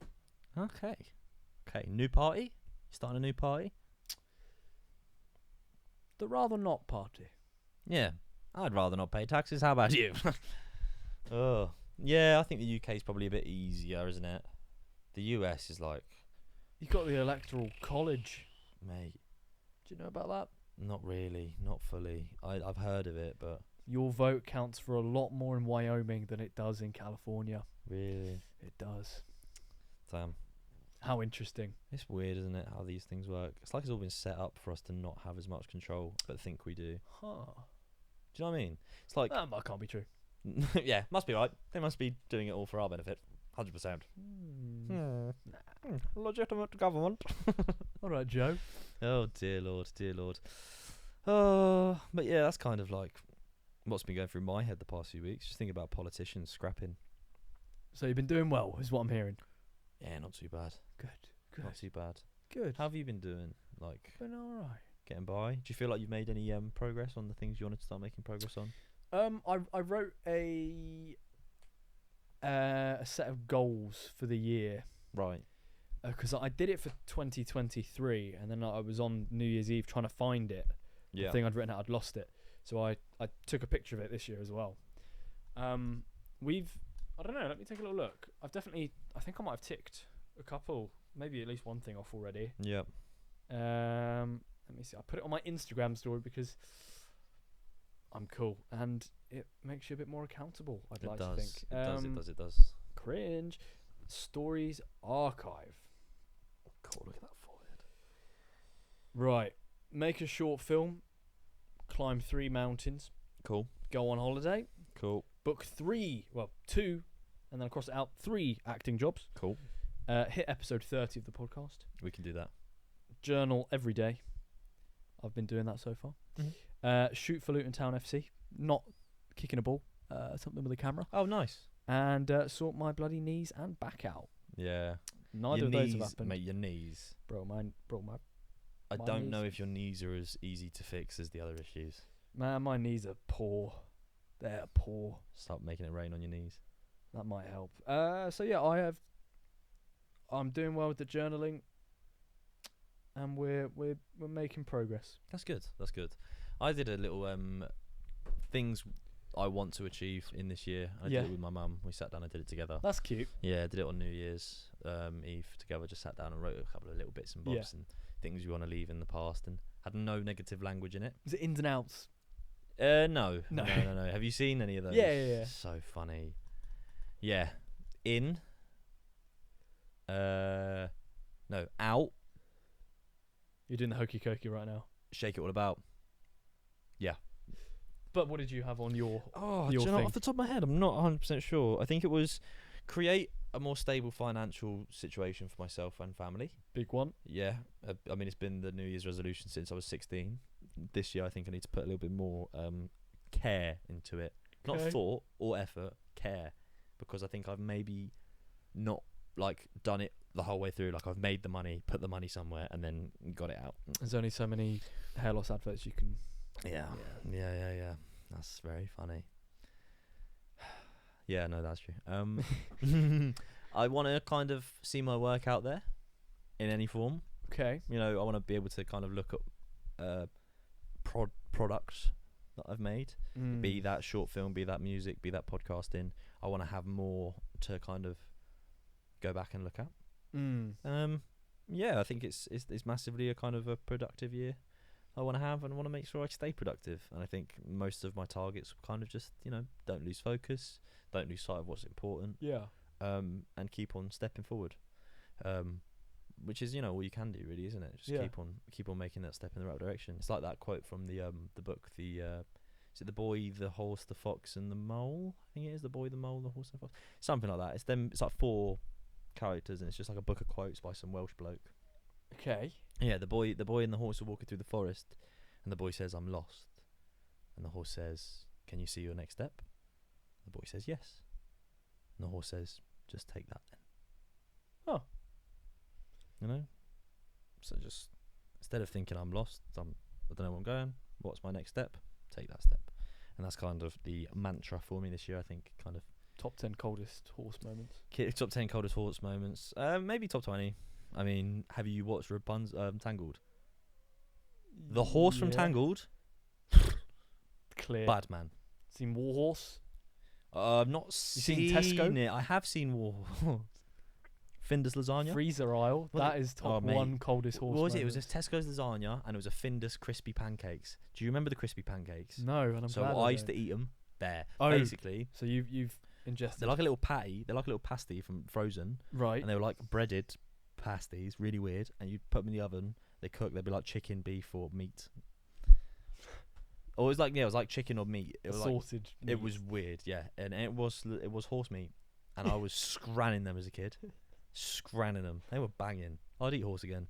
Okay. New party? Starting a new party?
The rather not party.
Yeah. I'd rather not pay taxes. How about you? Oh, yeah. I think the UK is probably a bit easier, isn't it? The US is like,
You got the Electoral College.
mate,
Do you know about that?
not really, not fully. I've heard of it, but
Your vote counts for a lot more in Wyoming than it does in California.
really,
It does.
damn,
How interesting.
it's weird, isn't it? How these things work. It's like it's all been set up for us to not have as much control, but think we do.
Huh.
Do you know what I mean? It's like,
That can't be true.
yeah, must be right. They must be doing it all for our benefit. 100%. Legitimate government.
All right, Joe.
Oh dear Lord, dear Lord. Oh, but yeah, that's kind of like what's been going through my head the past few weeks. Just thinking about politicians scrapping.
So you've been doing well, is what I'm hearing.
Yeah, not too bad.
Good.
Not too bad.
Good.
How have you been doing? Like,
Been all right.
getting by? Do you feel like you've made any progress on the things you wanted to start making progress on?
I wrote a set of goals for the year.
Right.
Because I did it for 2023, and then I was on New Year's Eve trying to find it.
Yeah.
The thing I'd written out, I'd lost it. So I took a picture of it this year as well. I don't know, let me take a little look. I think I might have ticked a couple, maybe at least one thing off already.
Yeah.
Let me see. I put it on my Instagram story because I'm cool, and it makes you a bit more accountable, I'd like to think.
It does.
Cringe. Stories archive.
Cool, look at that forehead.
Right. Make a short film. Climb 3 mountains.
Cool.
Go on holiday.
Cool.
Book 2, and then cross it out, 3 acting jobs.
Cool.
Hit episode 30 of the podcast.
We can do that.
Journal every day. I've been doing that so far.
Mm-hmm.
Shoot for Luton Town FC. Not kicking a ball. Something with a camera.
Oh, nice.
And sort my bloody knees and back out.
Yeah.
Neither
your
of those
knees,
have happened.
mate, your knees.
Bro, my
I
my
don't
knees.
know if your knees are as easy to fix as the other issues.
Man, my knees are poor. They're poor.
Stop making it rain on your knees.
That might help. So yeah, I'm doing well with the journaling, and we're making progress.
That's good. That's good. I did a little things I want to achieve in this year. I
Yeah.
did it with my mum. We sat down and did it together.
That's cute.
Yeah, did it on New Year's Eve together. Just sat down and wrote a couple of little bits and bobs and things we want to leave in the past, and had no negative language in it.
Is it ins and outs?
No. Have you seen any of those?
Yeah.
So funny. Yeah. No. Out.
You're doing the hokey cokey right now.
Shake it all about. Yeah.
But what did you have on your?
Oh,
your
do you know,
thing?
off the top of my head, I'm not 100% sure. I think it was create a more stable financial situation for myself and family.
Big one.
Yeah. I mean, it's been the New Year's resolution since I was 16. This year, I think I need to put a little bit more care into it. Not
Okay.
thought or effort, care. Because I think I've maybe not like done it the whole way through. Like I've made the money, put the money somewhere, and then got it out.
There's only so many hair loss adverts you can.
Yeah. That's very funny. Yeah, no, that's true. I want to kind of see my work out there in any form.
Okay.
You know, I want to be able to kind of look at products that I've made, be that short film, be that music, be that podcasting. I want to have more to kind of go back and look at. Yeah, I think it's massively a kind of a productive year I want to have, and I want to make sure I stay productive. And I think most of my targets kind of just, you know, don't lose focus, don't lose sight of what's important,
Yeah.
and keep on stepping forward, which is, you know, all you can do really, isn't it? Just
Yeah.
keep on making that step in the right direction. It's like that quote from the book, is it The Boy, the Horse, the Fox and the Mole? I think it is The Boy, the Mole, the Horse and the Fox, something like that. It's like 4 characters, and it's just like a book of quotes by some Welsh bloke.
Okay.
Yeah, the boy and the horse are walking through the forest, and the boy says, "I'm lost," and the horse says, "Can you see your next step?" The boy says, "Yes," and the horse says, "Just take that then."
Oh.
You know, so just instead of thinking I'm lost, I don't know where I'm going. What's my next step? Take that step, and that's kind of the mantra for me this year. I think kind of
Top 10 coldest horse moments.
top 10 coldest horse moments. Maybe top 20. I mean, have you watched Tangled? The horse from
Yeah.
Tangled,
Clear.
bad man.
Seen Warhorse?
I've not seen
Tesco?
it. I have seen War. Findus lasagna.
Freezer aisle.
Was
That
it?
is top
Oh, mate.
1 coldest horse
What was it? It was
moments.
just Tesco's lasagna, and it was a Findus crispy pancakes. Do you remember the crispy pancakes?
No, and I'm
So
glad
I used to eat them there.
Oh.
Basically,
So you've ingested.
they're like a little patty. They're like a little pasty from Frozen,
Right.
and they were like breaded pasties, really weird. And you put them in the oven. They cook. They'd be like chicken, beef, or meat. Or it was like, yeah, it was like chicken or meat. It was like,
Assorted.
it was weird, yeah, and it was horse meat, and I was scranning them as a kid, scranning them. They were banging. I'd eat horse again.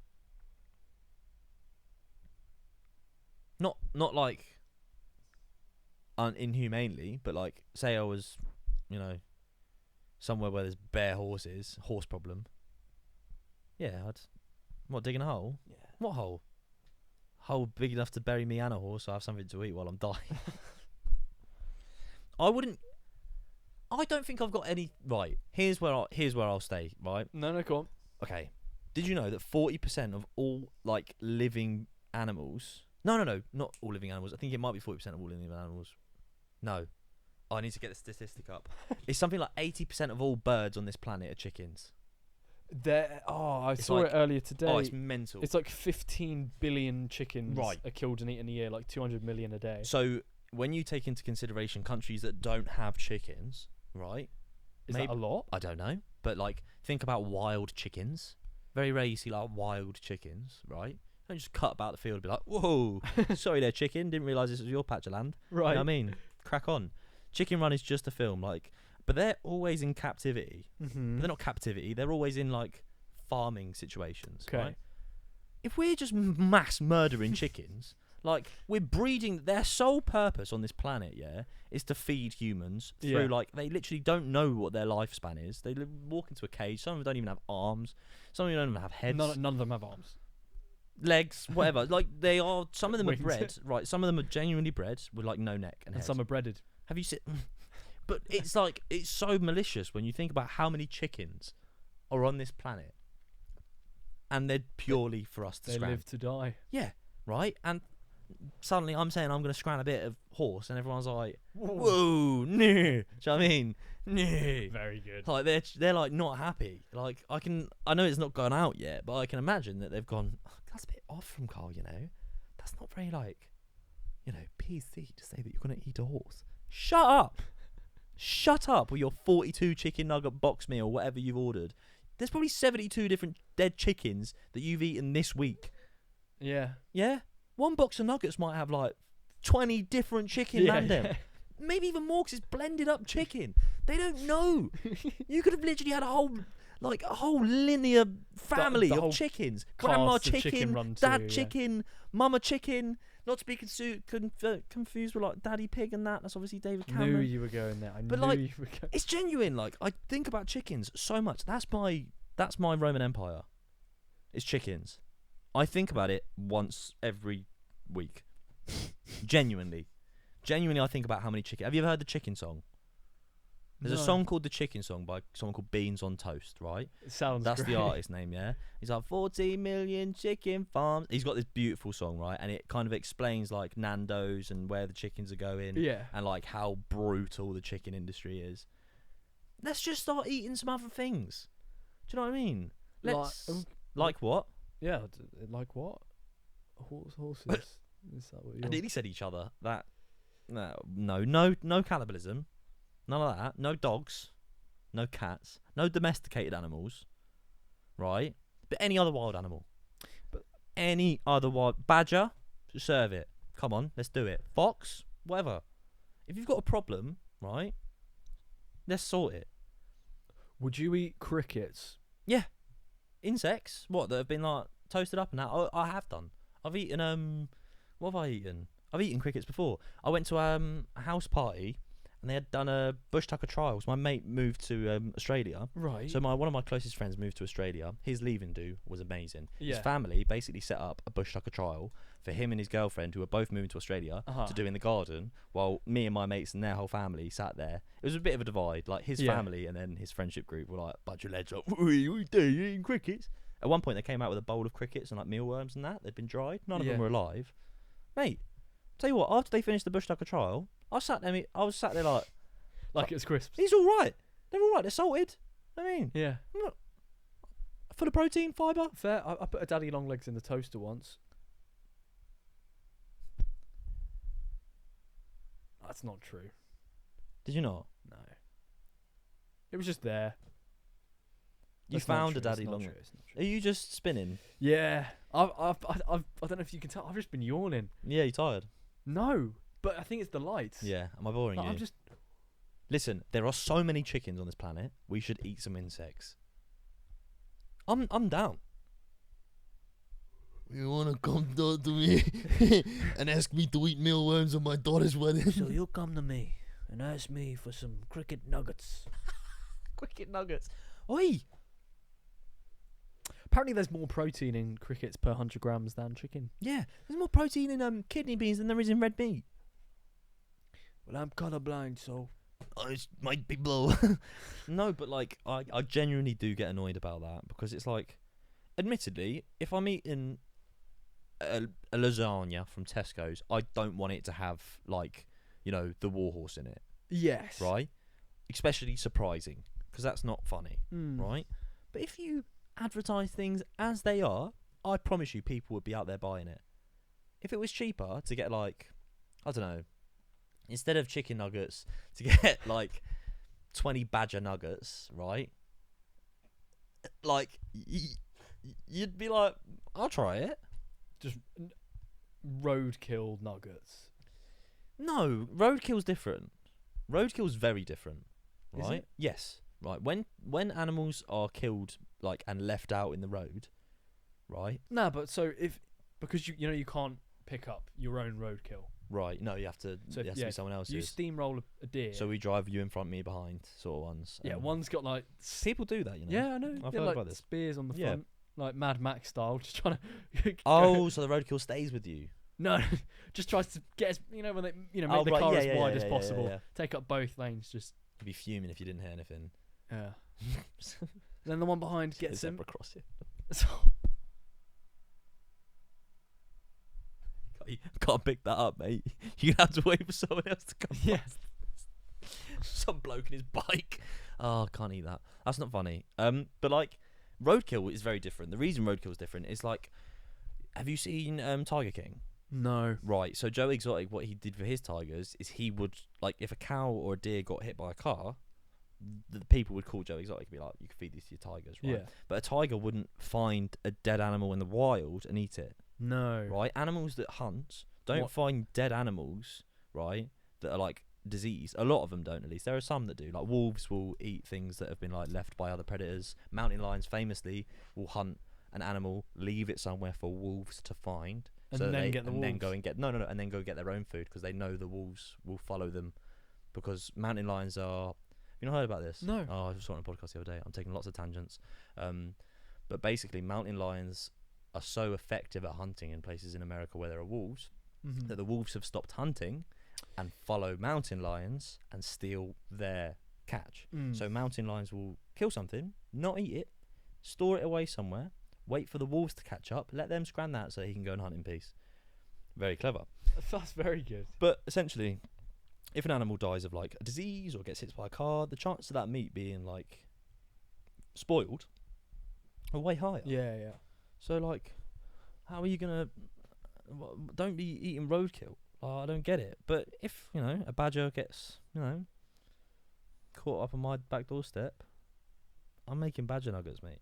not like inhumanely, but like say I was, you know, somewhere where there's bare horses, horse problem. Yeah, digging a hole?
Yeah.
What hole? Hole big enough to bury me and a horse, so I have something to eat while I'm dying. I don't think I've got any. Right, here's where I'll stay. Right.
No, go on.
Okay. Did you know that 40% of all like living animals? No, not all living animals. I think it might be 40% of all living animals. No. Oh, I need to get the statistic up. It's something like 80% of all birds on this planet are chickens.
I saw it earlier today.
Oh, it's mental.
It's like 15 billion chickens
Right.
are killed and eaten a year, like 200 million a day.
So when you take into consideration countries that don't have chickens, right?
Is that a lot?
I don't know, but like think about wild chickens. Very rare you see like wild chickens, right? Don't just cut about the field and be like, whoa, sorry there, chicken. Didn't realise this was your patch of land.
Right.
You know what I mean? Crack on. Chicken Run is just a film, like, but they're always in captivity.
Mm-hmm.
But they're not captivity. They're always in like farming situations,
Okay.
right? If we're just mass murdering chickens, like we're breeding, their sole purpose on this planet, is to feed humans through like they literally don't know what their lifespan is. They walk into a cage. Some of them don't even have arms. Some of them don't even have heads.
None of them have arms.
Legs, whatever. Like they are. Some of them
Wings.
are bred, right? Some of them are genuinely bred with like no neck and
And
head.
some are breaded.
Have you seen? But it's like it's so malicious when you think about how many chickens are on this planet, and they're purely for us to
They
scram.
live to die.
Yeah, right. And suddenly I'm saying I'm going to scram a bit of horse, and everyone's like, "Whoa, no!" Do you know what I mean? No.
Very good.
Like they're like not happy. Like I know it's not gone out yet, but I can imagine that they've gone. Oh, that's a bit off from Carl, you know. That's not very like, you know, PC to say that you're going to eat a horse. Shut up. Shut up with your 42 chicken nugget box meal, whatever you've ordered. There's probably 72 different dead chickens that you've eaten this week.
Yeah.
Yeah? One box of nuggets might have like 20 different chicken random. Maybe even more because it's blended up chicken. They don't know. You could have literally had a whole linear family
the
of
whole
chickens.
cast
Grandma
of
chicken,
Run
dad
2, yeah.
chicken, mama chicken. Not to be confused with like Daddy Pig and that. That's obviously David
I
Cameron.
knew you were going there.
But,
knew
like,
you were going.
It's genuine. Like I think about chickens so much. That's my Roman Empire. It's chickens. I think about it once every week. Genuinely, I think about how many chickens. Have you ever heard the chicken song? There's a song called The Chicken Song by someone called Beans on Toast, right?
It sounds
That's
great.
the artist name, yeah? He's like 40 million chicken farms. He's got this beautiful song, right? And it kind of explains like Nando's and where the chickens are going.
Yeah.
And like how brutal the chicken industry is. Let's just start eating some other things. Do you know what I mean? Like what?
Yeah. Like what? Horses. Is that what
I
you're...
nearly said each other. No cannibalism. None of that. No dogs. No cats. No domesticated animals. Right? But any other wild animal.
But
any other wild badger, serve it. Come on, let's do it. Fox, whatever. If you've got a problem, right? Let's sort it.
Would you eat crickets?
Yeah. Insects, what, that have been like toasted up and that? I have done. I've eaten what have I eaten? I've eaten crickets before. I went to a house party and they had done a bush tucker trials. My mate moved to Australia.
Right.
So one of my closest friends moved to Australia. His leaving do was amazing.
Yeah.
His family basically set up a bush tucker trial for him and his girlfriend, who were both moving to Australia, to do in the garden, while me and my mates and their whole family sat there. It was a bit of a divide. Like his family and then his friendship group were like, bunch of lads up, what are you doing? You eating crickets? At one point they came out with a bowl of crickets and like mealworms and that. They'd been dried. None of them were alive. Mate, tell you what, after they finished the bush tucker trial, I was sat there like
it's crisps.
he's all right. They're all right. They're salted. I mean,
Yeah.
full of protein, fibre.
Fair. I put a daddy long legs in the toaster once. That's not true.
Did you not?
No. It was just there.
You
That's not
found
true,
a daddy
it's not
long.
true, it's not true.
Are you just spinning?
Yeah. I don't know if you can tell. I've just been yawning.
Yeah, you tired?
No, but I think it's the lights.
Yeah. Am I boring
Like,
you?
I'm just.
Listen, there are so many chickens on this planet. We should eat some insects. I'm down. You wanna come talk to me and ask me to eat mealworms on my daughter's wedding?
So you'll come to me and ask me for some cricket nuggets.
Cricket nuggets. Oi!
Apparently, there's more protein in crickets per 100 grams than chicken.
Yeah, there's more protein in kidney beans than there is in red meat.
Well, I'm colorblind, so
It might be blow. No, but like I genuinely do get annoyed about that because it's like, admittedly, if I'm eating a lasagna from Tesco's, I don't want it to have like, you know, the warhorse in it,
Yes.
right? Especially surprising because that's not funny, right? But if you advertise things as they are, I promise you people would be out there buying it. If it was cheaper to get like, I don't know, instead of chicken nuggets to get like 20 badger nuggets, right? Like you'd be like, I'll try it.
Just roadkill nuggets.
No, roadkill's different. Roadkill's very different,
Is
right?
it?
Yes, right. When animals are killed like and left out in the road, right?
No, but so because you know you can't pick up your own roadkill.
Right. No, you have to.
So
It has to be someone else's.
You steamroll a deer.
So we drive you in front, me behind, sort of ones.
yeah, one's got like
People do that, you know.
yeah, I know.
I've
yeah,
heard
like
about this.
spears on the
Yeah.
front, like Mad Max style, just trying to.
Oh, so the roadkill stays with you.
No, just tries to get as when they make
Oh,
the
right,
car
yeah,
as
yeah,
wide
yeah,
as
yeah,
possible.
yeah.
Take up both lanes. Just
You'd be fuming if you didn't hear anything.
yeah. Then the one behind gets him.
Zebra crossing. Can't pick that up, mate. You have to wait for someone else to come.
Yeah.
Past. Some bloke in his bike. Oh, can't eat that. That's not funny. But like, roadkill is very different. The reason roadkill is different is like, have you seen Tiger King?
No.
Right. So Joe Exotic, what he did for his tigers is he would like if a cow or a deer got hit by a car, the people would call Joe Exotic and be like, "You can feed these to your tigers, right?"
Yeah.
But a tiger wouldn't find a dead animal in the wild and eat it.
No.
Right? Animals that hunt don't
What?
find dead animals, right? That are like diseased. A lot of them don't, at least. There are some that do. Like wolves will eat things that have been like left by other predators. Mountain lions famously will hunt an animal, leave it somewhere for wolves to find,
And
so that
then
they,
get the
and then go
wolves.
and get and then go get their own food because they know the wolves will follow them. Because mountain lions are. Have you not heard about this?
No.
Oh, I just saw it on a podcast the other day. I'm taking lots of tangents. But basically, mountain lions are so effective at hunting in places in America where there are wolves
Mhm.
that the wolves have stopped hunting and follow mountain lions and steal their catch.
Mm.
So mountain lions will kill something, not eat it, store it away somewhere, wait for the wolves to catch up, let them scram that so he can go and hunt in peace. Very clever.
That's very good.
But essentially, if an animal dies of like a disease or gets hit by a car, the chance of that meat being like spoiled are way higher.
Yeah, yeah.
So like, how are you gonna? Don't be eating roadkill. I don't get it. But if a badger gets caught up on my back doorstep, I'm making badger nuggets, mate.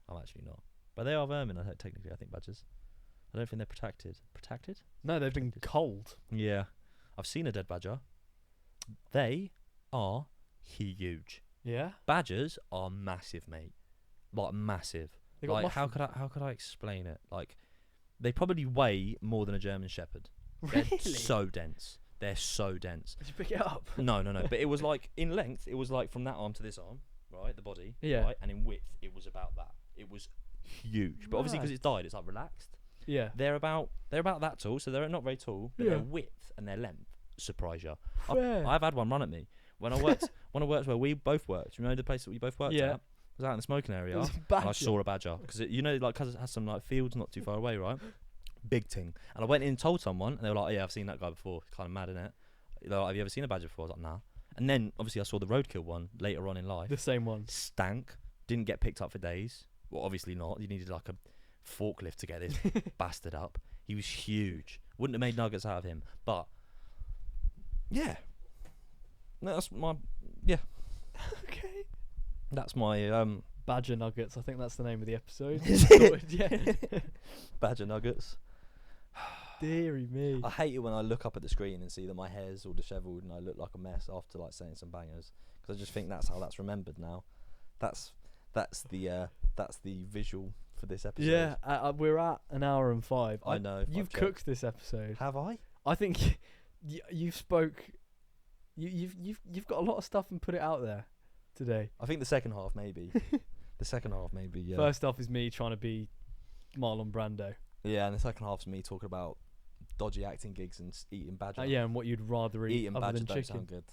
I'm actually not. But they are vermin. Technically, I think badgers. I don't think they're protected. Protected?
No, they've been cold.
Yeah. I've seen a dead badger. They are huge.
Yeah.
Badgers are massive, mate. Like massive.
They got
Like how could I explain it? Like they probably weigh more than a German Shepherd. They're
Really?
so dense. They're so dense.
Did you pick it up?
No. But it was like in length, it was like from that arm to this arm, right? The body,
Yeah.
right? And in width, it was about that. It was huge. But obviously, because
Right.
it's died, it's like relaxed.
Yeah.
They're about that tall, so they're not very tall. But
Yeah.
their width and their length surprise you.
Fair.
I've had one run at me when I worked. When I worked where we both worked. You know the place that we both worked
Yeah.
at. I was out in the smoking area.
It was a
And I
badger.
saw a badger because it has some like fields not too far away, right? Big thing. And I went in and told someone, and they were like, "Oh, yeah, I've seen that guy before. It's kind of mad, isn't it?" They're like, "Have you ever seen a badger before?" I was like, "Nah." And then obviously I saw the roadkill one later on in life.
The same one.
Stank. Didn't get picked up for days. Well, obviously not. You needed like a forklift to get this bastard up. He was huge. Wouldn't have made nuggets out of him. But yeah, that's my
Okay.
that's my
Badger nuggets. I think that's the name of the episode.
Is it?
Sorted, yeah.
badger nuggets.
Deary me.
I hate it when I look up at the screen and see that my hair's all dishevelled and I look like a mess after like saying some bangers, because I just think that's how that's remembered now. That's the visual for this episode.
Yeah, we're at an hour and 5.
I know.
You've
I've checked.
cooked this episode.
Have I?
I think you've spoke. You've got a lot of stuff and put it out there today.
I think the second half maybe. The second half maybe. Yeah.
First off is me trying to be Marlon Brando.
Yeah, and the second half's me talking about dodgy acting gigs and eating badger.
Yeah, and what you'd rather eat
Eating
other
badger
than
don't
chicken.
sound good.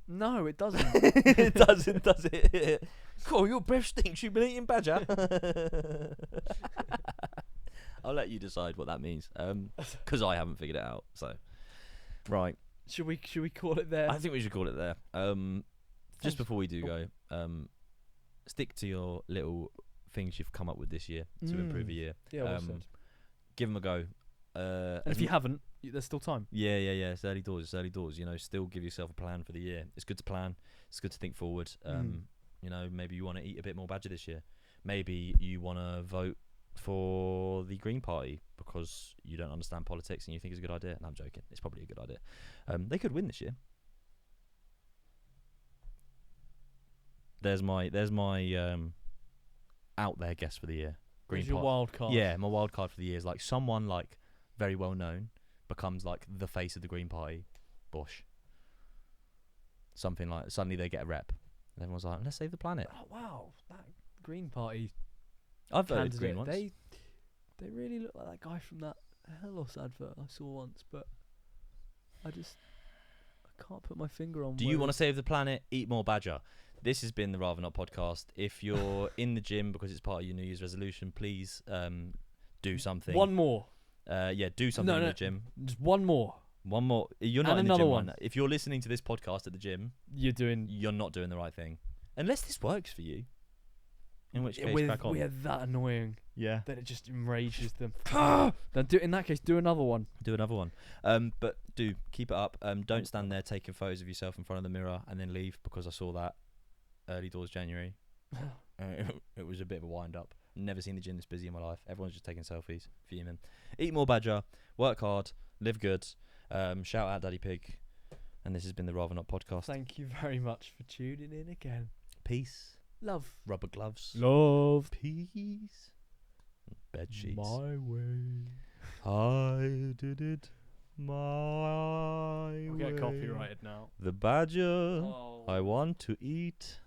No, it doesn't.
It doesn't, does it? Cool, your breath stinks. You've been eating badger. I'll let you decide what that means, because I haven't figured it out. So, right.
Should we call it there?
I think we should call it there. Just before we do go, stick to your little things you've come up with this year to improve a year.
Yeah, well said.
Give them a go.
And if you haven't, there's still time.
Yeah. It's early doors. It's early doors. You know, still give yourself a plan for the year. It's good to plan. It's good to think forward. You know, maybe you want to eat a bit more badger this year. Maybe you want to vote for the Green Party because you don't understand politics and you think it's a good idea. And I'm joking. It's probably a good idea. They could win this year. There's my out there guess for the year.
Green your wild card.
Yeah, my wild card for the year is like someone like very well known becomes like the face of the Green Party. Bush. Something like suddenly they get a rep. And everyone's like, let's save the planet.
Oh wow, that Green Party.
I've voted
candidate,
Green once.
They really look like that guy from that Hellos advert I saw once, but I can't put my finger on.
Do you want to save the planet? Eat more badger. This has been the Rather Not podcast. If you're in the gym because it's part of your New Year's resolution, please do something.
One more.
Do something in the gym.
Just one more.
One more. You're not
And
in the
another
gym
one.
right now. If you're listening to this podcast at the gym, you're not doing the right thing. Unless this works for you. In which case, crack on.
We're that annoying
Yeah.
that it just enrages them. Then in that case, do another one.
Do another one. But do keep it up. Don't stand there taking photos of yourself in front of the mirror and then leave, because I saw that early doors January. It was a bit of a wind up. Never seen the gym this busy in my life. Everyone's just taking selfies, fuming. Eat more badger, work hard, live good. Shout out Daddy Pig. And this has been the Rather Not podcast.
Thank you very much for tuning in again.
Peace.
Love.
Rubber gloves.
Love.
Peace. Bed sheets.
My way.
I did it my way.
We'll get copyrighted now.
The badger
Oh.
I want to eat.